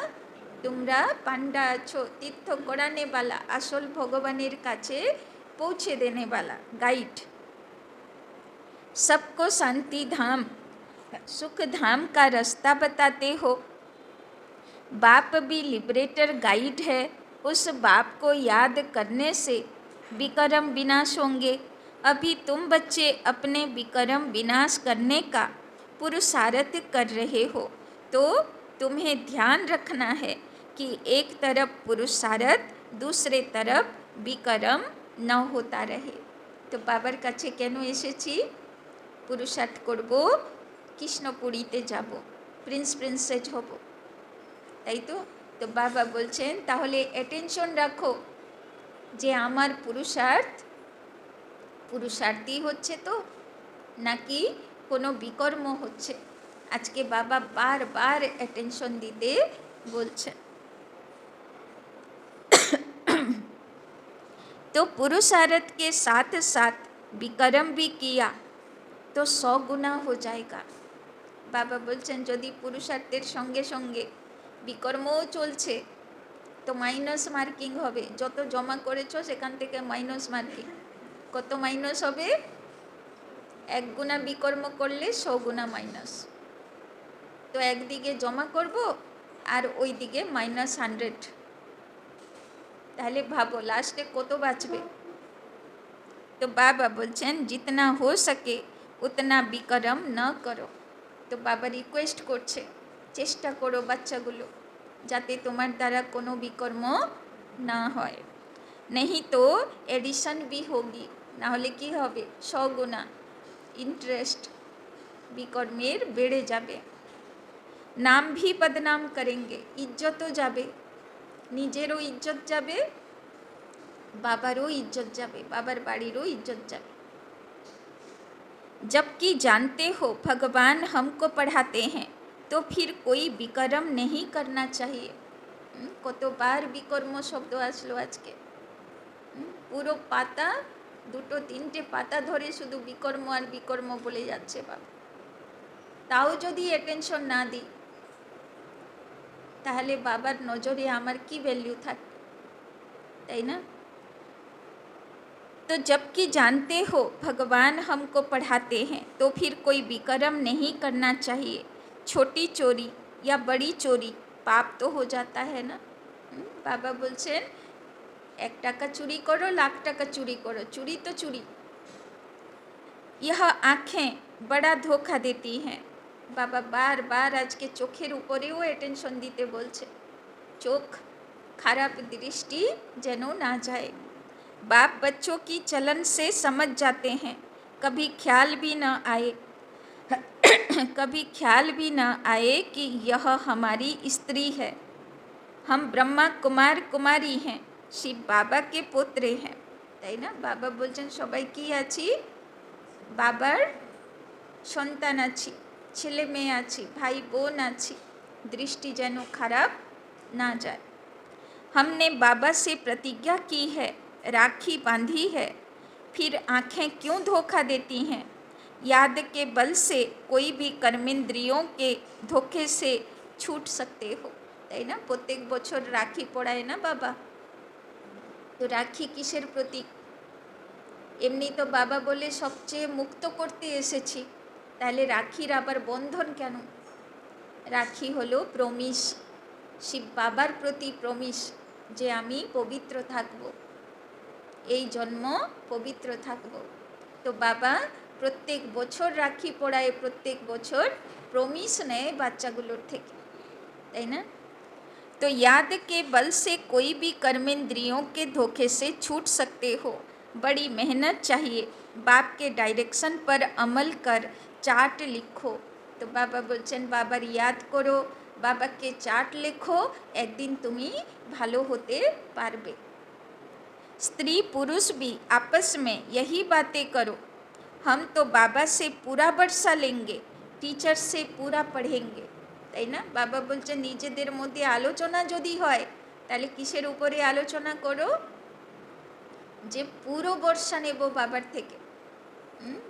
[SPEAKER 1] तुमरा पांडा आछो, तीर्थ कराने वाला, आसल भगवानेर काछे पहुँचे देने वाला गाइड। सबको शांति धाम सुख धाम का रास्ता बताते हो। बाप भी लिबरेटर गाइड है, उस बाप को याद करने से विकर्म विनाश होंगे। अभी तुम बच्चे अपने विकर्म विनाश करने का पुरुषार्थ कर रहे हो, तो तुम्हें ध्यान रखना है कि एक तरफ पुरुषार्थ, दूसरे तरफ विकर्म न होता रहे। तो बाबार काछे केन एसेছি? पुरुषार्थ करब, কৃষ্ণপুরীতে যাব, প্রিন্স প্রিন্সেস হব, তাই তো? তো বাবা বলছেন তাহলে অ্যাটেনশন রাখো যে আমার পুরুষার্থই হচ্ছে তো, নাকি কোনো বিকর্ম হচ্ছে। আজকে বাবা বারবার অ্যাটেনশন দিতে বলছেন। तो पुरुषार्थ के साथ साथ विकर्म भी किया तो 100 गुना हो जाएगा। बाबा बोलছেন যদি পুরুষার্থের সঙ্গে সঙ্গে বিকর্মও চলছে তো মাইনাস মার্কিং হবে, যত জমা করেছো সেখান থেকে মাইনাস মার্কিং। কত মাইনাস হবে? 1 গুণা বিকর্ম করলে 100 গুণা মাইনাস। তো একদিকে জমা করব আর ওই দিকে -100, তাহলে ভাবো লাস্টে কত বাঁচবে। তো বাবা বলছেন जितना हो सके उतना विकर्म न करो। তো বাবা রিকোয়েস্ট করছে চেষ্টা করো বাচ্চাগুলো যাতে তোমার দ্বারা কোনো বিকর্ম না হয়, नहीं तो एडिशन भी होगी, না হলে কি হবে? 100 গুণা इंटरेस्ट विकर्मेर बेड़े जाबे। नाम भी बदनाम करेंगे, इज्जतो जाबे। নিজেরও ইজ্জত যাবে, बाबारो इज्जत जाबे, बाबार बाड़ीरो इज्जत जाबे। जबकि जानते हो भगवान हमको पढ़ाते हैं तो फिर कोई विकर्म नहीं करना चाहिए। कतबार विकर्म शब्द आसलो आज के, पुरो पाता दुटो तीनटे पाता धरे शुधु विकर्म और विकर्म बोले जाच्छे बाबा। ताओ जदि अटेंशन ना दी ताहले बाबार नजरे आमार की वैल्यू थाकबे, ताई ना? तो जबकि जानते हो भगवान हमको पढ़ाते हैं तो फिर कोई विकर्म नहीं करना चाहिए। छोटी चोरी या बड़ी चोरी पाप तो हो जाता है ना। बाबा बोलছেন 1 টাকা चुरी करो, लाख টাকা चुरी करो, चुरी तो चुरी। यह आँखें बड़ा धोखा देती हैं। बाबा बार बार आज के चोखेर ऊपरेও अटेंशन दीते बोलছে, चोख खराब दृष्टि जेनो ना जाए। बाप बच्चों की चलन से समझ जाते हैं, कभी ख्याल भी न आए कभी ख्याल भी न आए कि यह हमारी स्त्री है। हम ब्रह्मा कुमार कुमारी हैं, शिव बाबा के पुत्र हैं, ताई ना? बाबा बोलছেন সবাই কি আছি? বাবার সন্তান আছি, ছেলে মেয়ে আছি, ভাই বোন আছি, দৃষ্টি যেন খারাপ না যায়। हमने बाबा से प्रतिज्ञा की है, राखी बांधी है, फिर आँखें क्यों धोखा देती हैं? याद के बल से कोई भी कर्मेंद्रियों के धोखे से छूट सकते हो, ताई ना? प्रत्येक बछर राखी पड़ाय ना बाबा, तो राखी किसेर प्रतीक? एमनी तो बाबा बोले सबचेये मुक्त करते एसेछि, ताहले राखिर आबार बंधन केन? राखी हलो प्रमिस, शिव बाबार प्रति प्रमिस जे आमी पवित्र थाकबो, এই জন্ম পবিত্র থাকব। তো বাবা প্রত্যেক বছর রাখি পড়ায়, প্রত্যেক বছর প্রমিস নেয় বাচ্চাগুলোর থেকে, তাই না? तो याद के बल से कोई भी कर्मेंद्रियों के धोखे से छूट सकते हो। बड़ी मेहनत चाहिए, बाप के डायरेक्शन पर अमल कर चार्ट लिखो। तो बाबा बोलছেন बाबार याद करो, बाबा के चार्ट लेखो, एक दिन तुम्हें भालो होते पारबे। स्त्री पुरुष भी आपस में यही बातें करो, हम तो बाबा से पूरा वर्षा लेंगे, टीचर से पूरा पढ़ेंगे, তাই না? বাবা বলছে নিজেদের মধ্যে আলোচনা যদি হয় তাহলে কিসের উপরে আলোচনা করো? যে পুরো বর্ষা নেব বাবার থেকে,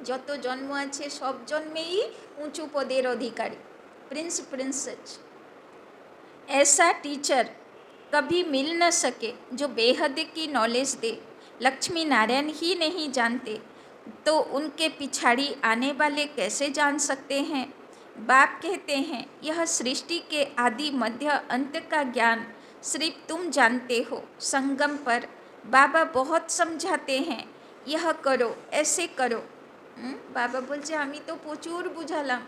[SPEAKER 1] যত জন্ম আছে সব জন্মেই উঁচু পদের অধিকারী, प्रिंस प्रिंसेस। ऐसा टीचर कभी मिल न सके जो बेहद की नॉलेज दे। लक्ष्मी नारायण ही नहीं जानते तो उनके पिछाड़ी आने वाले कैसे जान सकते हैं? बाप कहते हैं यह सृष्टि के आदि मध्य अंत का ज्ञान सिर्फ तुम जानते हो। संगम पर बाबा बहुत समझाते हैं, यह करो ऐसे करो। बाबा बोलছে আমি তো প্রচুর বুঝালাম,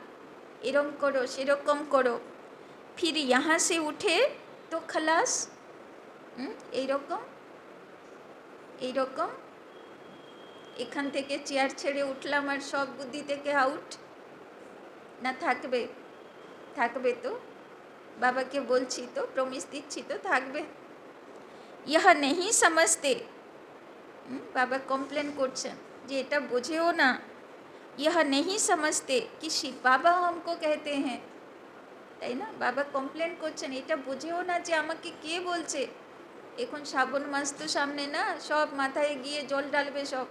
[SPEAKER 1] এরকম করো সেরকম করো, फिर यहाँ से उठे तो खलास, এইরকম এইরকম এখান থেকে চেয়ার ছেড়ে উঠলাম আর সব বুদ্ধি থেকে আউট না? থাকবে? থাকবে তো? বাবাকে বলছি তো, প্রমিস দিচ্ছি তো, থাকবে। यह नहीं समझते, बाबा कमप्लेन করছেন যে এটা বোঝেও না। यह नहीं समझते कि शिव बाबा हमको कहते हैं, তাই না? বাবা কমপ্লেন করছেন এটা বোঝেও না যে আমাকে কে বলছে। এখন শ্রাবণ মাস তো সামনে না, সব মাথায় গিয়ে জল ঢালবে সব,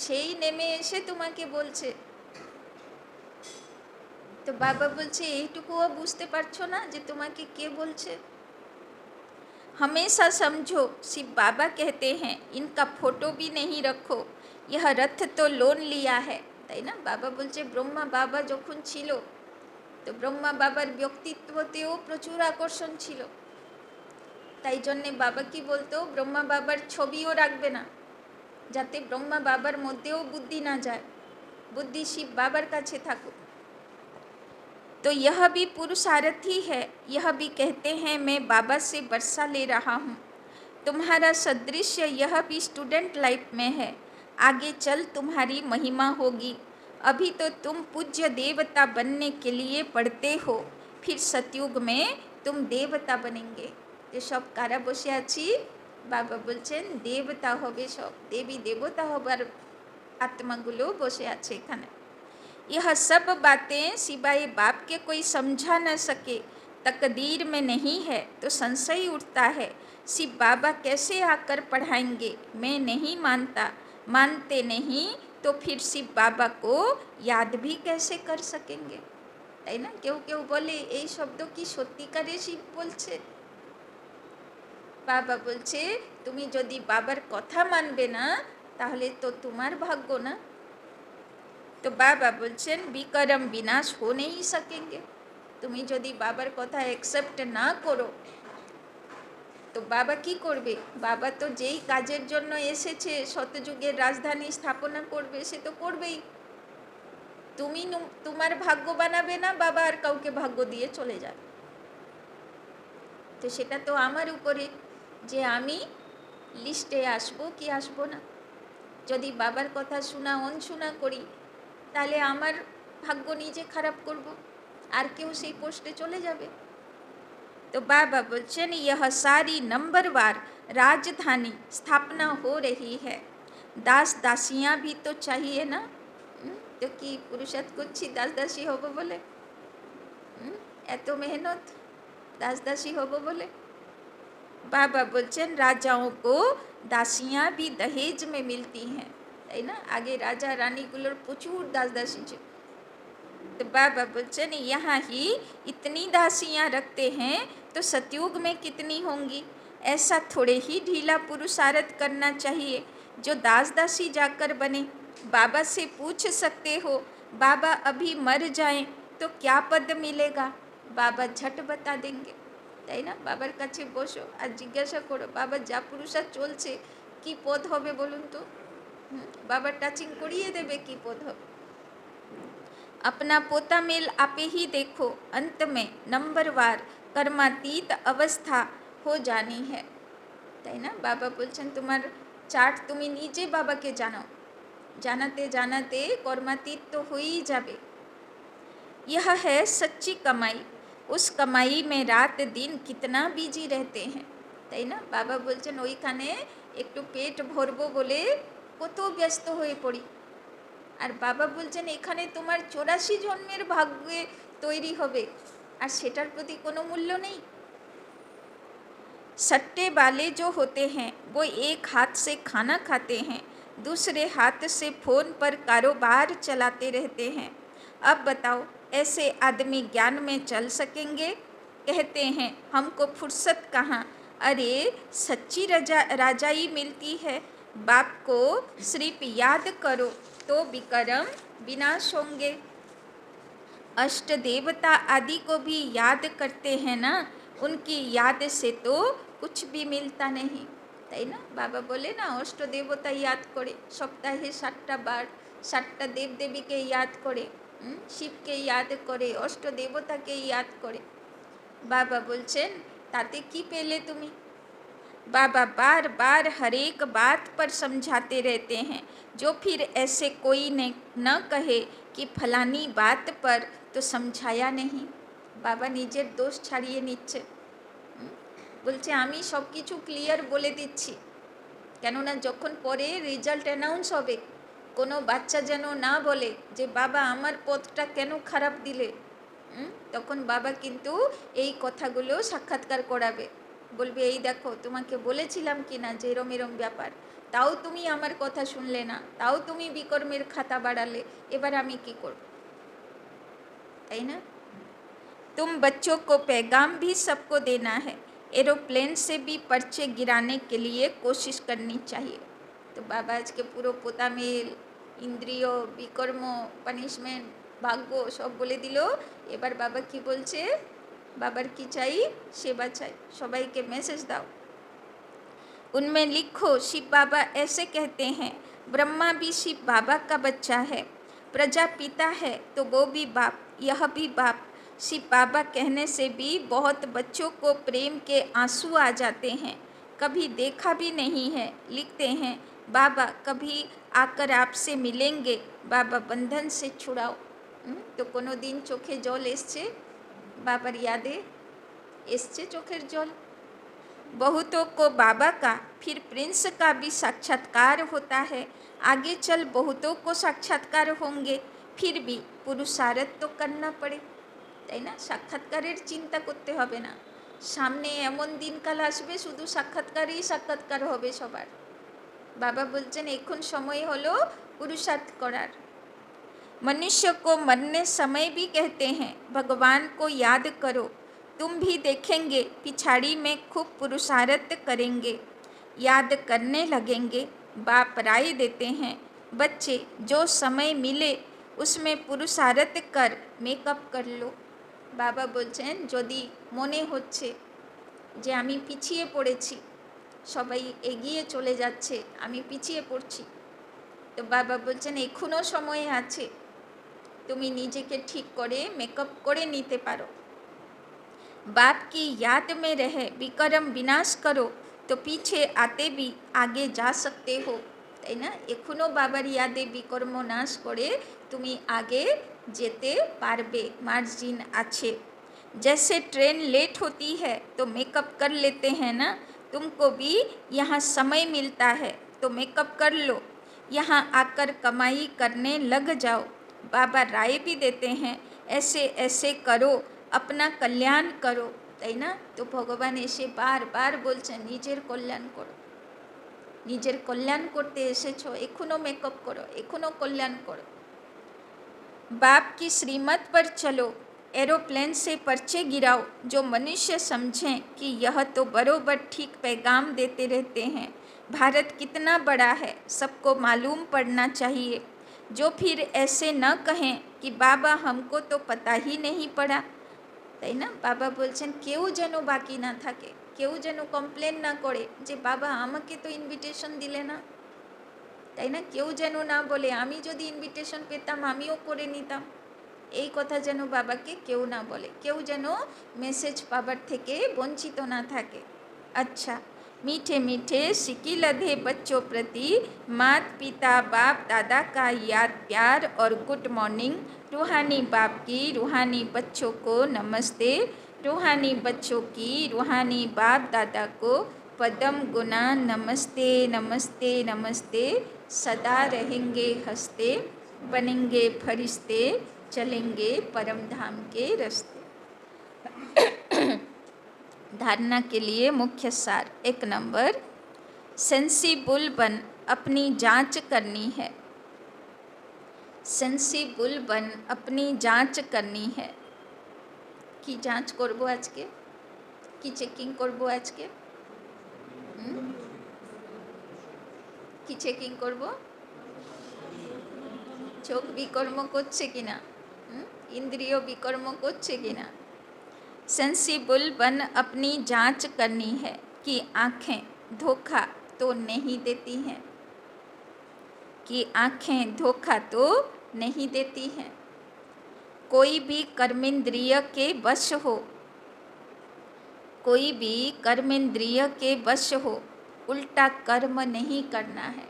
[SPEAKER 1] সেই নেমে এসে তোমাকে বলছে। তো বাবা বলছে এইটুকুও বুঝতে পারছো না যে তোমাকে কে বলছে? हमेशा समझो शिव बाबा कहते हैं इनका फोटो भी नहीं रखो, यह रथ तो लोन लिया है, তাই না? বাবা বলছে ব্রহ্মা বাবা যখন ছিল তো ব্রহ্মা বাবার ব্যক্তিত্বতেও প্রচুর আকর্ষণ ছিল, তাই জন্যে বাবা কি বলতো ব্রহ্মা বাবার ছবিও রাখবে না, যাতে ব্রহ্মা বাবার মধ্যেও বুদ্ধি না যায়, বুদ্ধি শিব বাবার কাছে থাকুক। तो यह भी पुरुषार्थ ही है, यह भी कहते हैं मैं बाबा से वर्षा ले रहा हूँ। तुम्हारा सदृश्य यह भी स्टूडेंट लाइफ में है, आगे चल तुम्हारी महिमा होगी। अभी तो तुम पूज्य देवता बनने के लिए पढ़ते हो, फिर सतयुग में तुम देवता बनेंगे। যে সব কারা বসে আছি, বাবা বলছেন দেবতা হবে, সব দেবী দেবতা হবার আত্মাগুলো বসে আছে এখানে। यह सब बातें सिवाय बाप के कोई समझा न सके, तकदीर में नहीं है तो संशय उठता है, सिर्फ बाबा कैसे आकर पढ़ाएंगे। मैं नहीं मानता, मानते नहीं तो फिर सिर्फ बाबा को याद भी कैसे कर सकेंगे। তাই না? কেউ কেউ বলে এই শব্দ কি সত্যিকারে শিব বলছে? বাবা বলছে তুমি যদি বাবার কথা মানবে না তাহলে তো তোমার ভাগ্য না। তো বাবা বলছেন বিকরম বিনাশ हो नहीं सकेंगे। তুমি যদি বাবার কথা অ্যাকসেপ্ট না করো তো বাবা কি করবে? বাবা তো যেই কাজের জন্য এসেছে শতযুগের রাজধানী স্থাপনা করবে, সে তো করবেই। তুমি তোমার ভাগ্য বানাবে না, বাবা আর কাউকে ভাগ্য দিয়ে চলে যাবে। তো সেটা তো আমার উপরে যে আমি লিস্টে আসবো কি আসবো না। যদি বাবার কথা শোনা অনশোনা করি তাহলে আমার ভাগ্য নিজে খারাপ করব, আর কেউ সেই পোস্টে চলে যাবে। तो बाबा बोलছেন यह सारी नंबरवार राजधानी स्थापना हो रही है, दास दासियाँ भी तो चाहिए ना। তো কি পুরুষার্থ করছি দাস দাসী হব বলে? এত মেহনত দাস দাসী হব বলে? बाबा बोलছেন राजाओं को दासियाँ भी दहेज में मिलती हैं, তাই না? আগে রাজা রানীগুলোর প্রচুর দাস দাসী ছিল। तो बाबा बोलছেন यहाँ ही इतनी दासियाँ रखते हैं तो सतयुग में कितनी होंगी। ऐसा थोड़े ही ढीला पुरुषार्थ करना चाहिए जो दास दासी जाकर बने। बाबा से पूछ सकते हो बाबा अभी मर जाएं तो क्या पद मिलेगा। बाबा झट बता देंगे, তাই না? বাবার কাছে বসো আর জিজ্ঞাসা করো বাবা যা পুরুষার্থ চলছে কি পদ হবে বলুন তো। বাবা টাচিং করিয়ে দেবে কি পদ হবে। अपना पोता मेल आपे ही देखो, अंत में नंबरवार कर्मातीत अवस्था हो जानी है, তাই না? বাবা বলছেন তোমার চার্ট তুমি নিজে বাবাকে জানাও, জানাতে জানাতে কর্মাতীত তো হয়েই যাবে। यह है सच्ची कमाई, उस कमाई में रात दिन कितना बिजी रहते हैं, তাই না? বাবা বলছেন ওইখানে একটু পেট ভরবো বলে কত ব্যস্ত হয়ে পড়ি। আর বাবা বলছেন এখানে তোমার 84 জন্মের ভাগ্যে তৈরি হবে, আর সেটার প্রতি কোনো মূল্য নেই। सट्टे वाले जो होते हैं वो एक हाथ से खाना खाते हैं, दूसरे हाथ से फ़ोन पर कारोबार चलाते रहते हैं। अब बताओ ऐसे आदमी ज्ञान में चल सकेंगे? कहते हैं हमको फुर्सत कहाँ, अरे सच्ची राजाई मिलती है। बाप को सिर्फ याद करो तो विक्रम विनाश होंगे। अष्ट देवता आदि को भी याद करते हैं ना, उनकी याद से तो कुछ भी मिलता नहीं, তাই না? বাবা বলে না অষ্ট দেবতা ইয়াদ করে, সপ্তাহে 7টা বার 7টা দেবদেবীকে ইয়াদ করে, শিবকে ইয়াদ করে, অষ্ট দেবতাকে ইয়াদ করে। বাবা বলছেন তাতে কি পেলে তুমি? बाबा बार बार हर एक बात पर समझाते रहते हैं, जो फिर ऐसे कोई ने न कहे कि फलानी बात पर तो समझाया नहीं। बाबा নিজের দোষ ছাড়িয়ে নিচ্ছে, বলছে আমি সব কিছু ক্লিয়ার বলে দিচ্ছি, কেননা যখন পরে রেজাল্ট অ্যানাউন্স হবে কোনো বাচ্চা যেন না বলে যে বাবা আমার পথটা কেন খারাপ দিলে। তখন বাবা কিন্তু এই কথাগুলো সাক্ষাৎকার করাবে, বলবে এই দেখো তোমাকে বলেছিলাম কি না যে এরম এরম ব্যাপার, তাও তুমি আমার কথা শুনলে না, তাও তুমি বিকর্মের খাতা বাড়ালে, এবার আমি কি করব, তাই না? तुम बच्चों को पैगाम भी सबको देना है, एरोप्लेन से भी पर्चे गिराने के लिए कोशिश करनी चाहिए। तो बाबा आज के পুরো পোতা মেল ইন্দ্রিয় বিকর্ম পানিশমেন্ট ভাগ্য সব বলে দিল। এবার বাবা কি বলছে? बाबर की चाहिए सेवा चाहिए, सबाई के मैसेज दाओ, उनमें लिखो शिव बाबा ऐसे कहते हैं, ब्रह्मा भी शिव बाबा का बच्चा है, प्रजापिता है तो वो भी बाप, यह भी बाप। शिव बाबा कहने से भी बहुत बच्चों को प्रेम के आंसू आ जाते हैं, कभी देखा भी नहीं है, लिखते हैं बाबा कभी आकर आपसे मिलेंगे, बाबा बंधन से छुड़ाओ। तो कोनो दिन चोखे जल एसছে, বাবার ইয়াদে এসছে চোখের জল। बहुतों को बाबा का फिर प्रिंस का भी साक्षात्कार होता है। आगे चल बहुतों को साक्षात्कार होंगे, फिर भी पुरुषार्थ तो करना पड़े, তাই না? সাক্ষাৎকারের চিন্তা করতে হবে না। সামনে এমন দিনকাল আসবে শুধু সাক্ষাৎকারেই সাক্ষাৎকার হবে সবার। বাবা বলছেন এখন সময় হলো पुरुषार्थ करार। मनुष्य को मरने समय भी कहते हैं भगवान को याद करो, तुम भी देखेंगे पिछाड़ी में खूब पुरुषार्थ करेंगे। याद करने लगेंगे, बाप राय देते हैं बच्चे जो समय मिले उसमें पुरुषार्थ कर मेकअप कर लो। बाबा बोलছেন যদি মনে হচ্ছে যে আমি পিছিয়ে পড়েছি, সবাই এগিয়ে চলে যাচ্ছে, আমি পিছিয়ে পড়ছি, তো বাবা বলছেন এখনো সময় আছে, তুমি নিজেকে ঠিক করে মেকআপ করে নিতে পারো। बाप की याद में रहे विक्रम विनाश करो तो पीछे आते भी आगे जा सकते हो, তাই না? এখনো বাবার ইয়াদে বিকর্ম নাশ করে তুমি আগে যেতে পারবে, মার্জিন আছে। जैसे ट्रेन लेट होती है तो मेकअप कर लेते हैं ना, तुमको भी यहाँ समय मिलता है तो मेकअप कर लो, यहाँ आकर कमाई करने लग जाओ। बाबा राय भी देते हैं ऐसे ऐसे करो, अपना कल्याण करो, তাই না? তো ভগবান এসে বারবার বলছেন নিজের কল্যাণ করো, নিজের কল্যাণ করতে এসেছো, এখনো মেকআপ করো, এখনো কল্যাণ করো। बाप की श्रीमत पर चलो, एरोप्लेन से पर्चे गिराओ, जो मनुष्य समझें कि यह तो बरोबर ठीक पैगाम देते रहते हैं। भारत कितना बड़ा है सबको मालूम पड़ना चाहिए, जो फिर ऐसे न कहें कि बाबा हमको तो पता ही नहीं पड़ा, তাই না? বাবা বলছেন কেউ যেন বাকি না থাকে, কেউ যেন কমপ্লেন না করে যে বাবা আমাকে তো ইনভিটেশন দিলে না, তাই না? কেউ যেন না বলে আমি যদি ইনভিটেশন পেতাম আমিও করে নিতাম, এই কথা যেন বাবাকে কেউ না বলে, কেউ যেন মেসেজ পাবার থেকে বঞ্চিত না থাকে। अच्छा, मीठे मीठे सिकी लधे बच्चों प्रति मात पिता बाप दादा का याद प्यार और गुड मॉर्निंग। रूहानी बाप की रूहानी बच्चों को नमस्ते, रूहानी बच्चों की रूहानी बाप दादा को पदम गुना नमस्ते नमस्ते नमस्ते। सदा रहेंगे हंसते, बनेंगे फरिश्ते, चलेंगे परम धाम के रास्ते। धारणा के लिए मुख्य सार। 1 नंबर, सेंसिबल बन अपनी जांच करनी है। सेंसिबल बन अपनी जांच करनी है। की जांच करबो आज के, की चेकिंग करबो आज के, की चेकिंग करबो? চোখ বিকর্ম করছে কিনা, इंद्रियों विकर्म করছে কিনা। सेंसिबल बन अपनी जांच करनी है कि आँखें धोखा तो नहीं देती हैं, कि आँखें धोखा तो नहीं देती हैं। कोई भी कर्मेंद्रिय के वश हो, कोई भी कर्मेंद्रिय के वश हो, उल्टा कर्म नहीं करना है।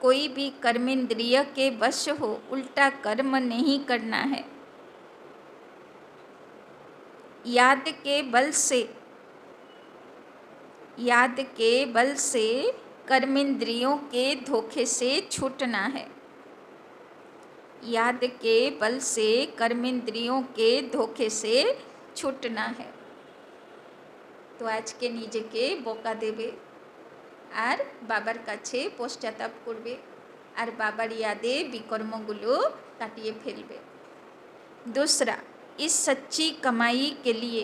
[SPEAKER 1] कोई भी कर्मेंद्रिय के वश हो, उल्टा कर्म नहीं करना है। याद के बल से, याद के बल से कर्मेंद्रियों के धोखे से छूटना है। याद के बल से कर्मेंद्रियों के धोखे से छूटना है। तो आज के निजे के बोका देवे আর বাবার কাছে পশ্চাতাপ করবে আর বাবার ইয়াদে বিকর্মগুলো কাটিয়ে ফেলবে। दूसरा, इस सच्ची कमाई के लिए,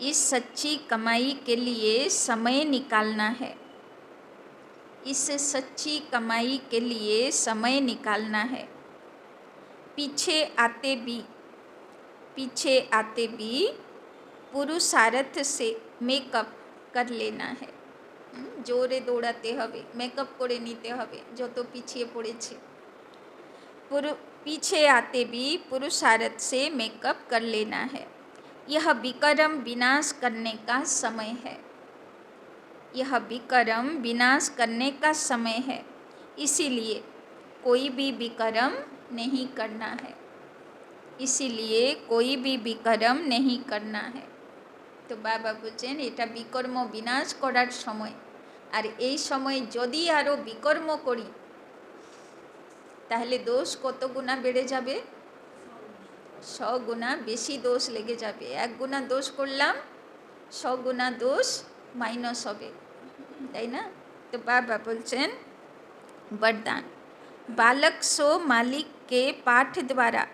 [SPEAKER 1] इस सच्ची कमाई के लिए समय निकालना है। इस सच्ची कमाई के लिए समय निकालना है। पीछे आते भी, पीछे आते भी पुरुषार्थ से मेकअप कर लेना है। জোরে দৌড়াতে হবে, মেকআপ করে নিতে হবে যত পিছিয়ে পড়েছে। पीछे आते भी पुरुषार्थ से मेकअप कर लेना है। यह विकर्म विनाश करने का समय है, यह विकर्म विनाश करने का समय है, इसीलिए कोई भी विकर्म नहीं करना है, इसीलिए कोई भी विकर्म नहीं करना है। তো বাবা বলছেন এটা বিকর্ম বিনাশ করার সময়, আর এই সময় যদি আরও বিকর্ম করি তাহলে দোষ কত গুণা বেড়ে যাবে? 100 গুণা বেশি দোষ লেগে যাবে। 1 গুণা দোষ করলাম, 100 গুণা দোষ মাইনাস হবে, তাই না? তো বাবা বলছেন वरदान, बालक सो मालिक के पाठ द्वारा,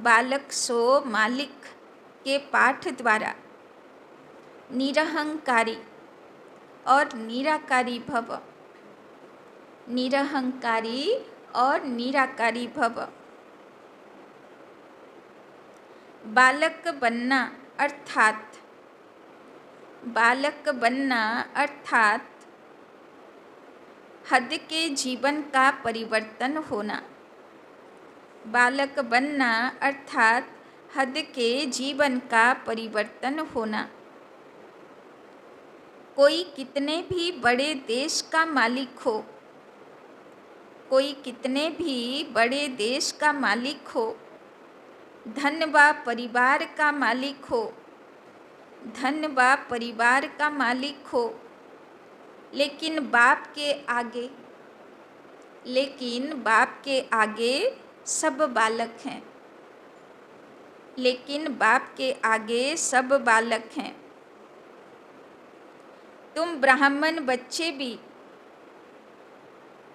[SPEAKER 1] बालक सो मालिक के पाठ द्वारा निरहंकारी और निराकारी भव, निरहंकारी और निराकारी भव। बालक बनना अर्थात, बालक बनना अर्थात हद के जीवन का परिवर्तन होना, बालक बनना अर्थात हद के जीवन का परिवर्तन होना। कोई कितने भी बड़े देश का मालिक हो, कोई कितने भी बड़े देश का मालिक हो, धन व परिवार का मालिक हो, धन व परिवार का मालिक हो, लेकिन बाप के आगे, लेकिन बाप के आगे सब बालक हैं, लेकिन बाप के आगे सब बालक हैं। तुम ब्राह्मण बच्चे भी,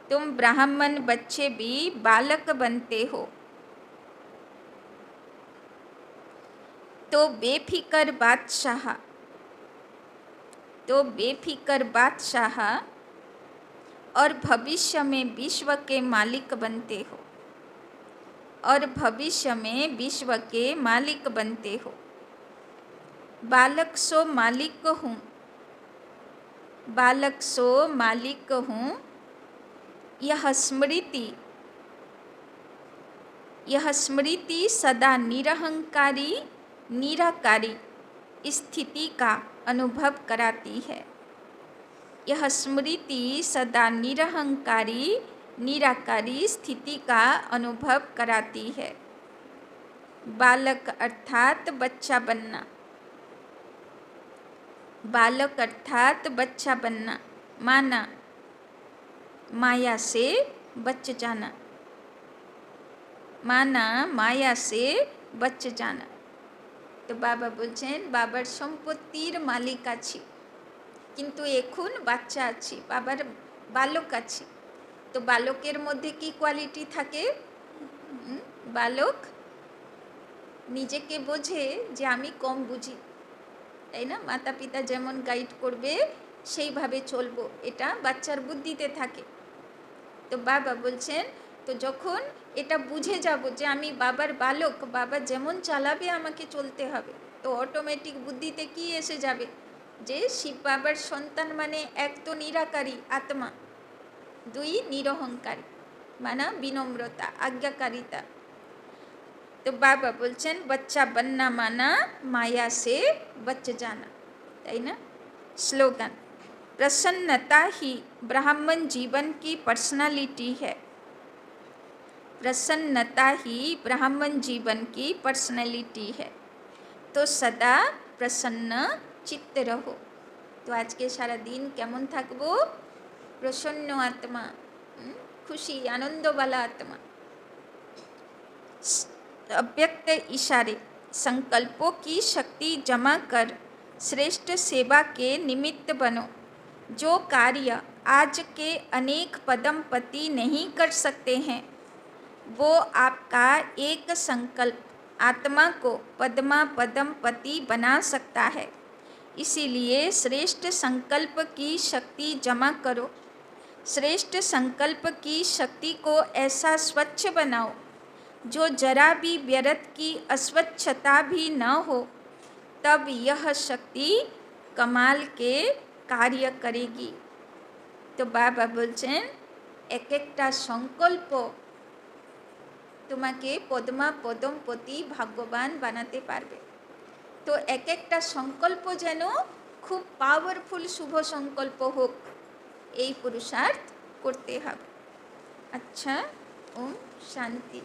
[SPEAKER 1] तुम ब्राह्मण बच्चे भी बालक बनते हो, तो बेफिकर बादशाह, तो बेफिकर बादशाह और भविष्य में विश्व के मालिक बनते हो, और भविष्य में विश्व के मालिक बनते हो। बालक सो मालिक हूँ, बालक सो मालिक हूँ, यह स्मृति, यह स्मृति सदा निरहंकारी निराकारी स्थिति का अनुभव कराती है, यह स्मृति सदा निरहंकारी निराकारी स्थिति का अनुभव कराती है। बालक अर्थात बच्चा बनना, बालक अर्थात बच्चा बनना, माना माया से बच जाना, माना माया से बच जाना। तो बाबा बोलছেন বাবার সম্পত্তির মালিক আছি, কিন্তু এখন বাচ্চা আছি, বাবার বালক আছি। তো বালকের মধ্যে কি কোয়ালিটি থাকে? বালক নিজেকে বোঝে যে আমি কম বুঝি, তাই না? মাতা পিতা যেমন গাইড করবে সেইভাবে চলবো, এটা বাচ্চার বুদ্ধিতে থাকে। তো বাবা বলছেন তো যখন এটা বুঝে যাব যে আমি বাবার বালক, বাবা যেমন চালাবে আমাকে চলতে হবে, তো অটোমেটিক বুদ্ধিতে কি এসে যাবে যে শিব বাবার সন্তান মানে এক তো নিরাকারী আত্মা, দুই নিরহংকারী মানা বিনম্রতা আজ্ঞাকারিতা। तो बाबा बोलছেন बच्चा बनना माना माया से बच जाना, তাই না? स्लोगन, प्रसन्नता ही ब्राह्मण जीवन की पर्सनालिटी है, प्रसन्नता ही ब्राह्मण जीवन की पर्सनालिटी है, तो सदा प्रसन्न चित्त रहो। तो आज के सारा दिन কেমন থাকবো? প্রসন্ন আত্মা, খুশি আনন্দ वाला आत्मा। अव्यक्त इशारे, संकल्पों की शक्ति जमा कर श्रेष्ठ सेवा के निमित्त बनो। जो कार्य आज के अनेक पदमपति नहीं कर सकते हैं, वो आपका एक संकल्प आत्मा को पद्मा पदमपति बना सकता है। इसीलिए श्रेष्ठ संकल्प की शक्ति जमा करो, श्रेष्ठ संकल्प की शक्ति को ऐसा स्वच्छ बनाओ जो जरा भी व्यर्थ की अस्वच्छता भी न हो, तब यह शक्ति कमाल के कार्य करेगी। तो बाबा बोलছেন एक একটা সংকল্প তোমাকে পদ্মা পদমপতি ভাগ্যবান বানাতে পারবে। তো এক একটা সংকল্প যেন খুব পাওয়ারফুল শুভ সংকল্প হোক, এই পুরুষার্থ করতে হবে। আচ্ছা, ওম শান্তি।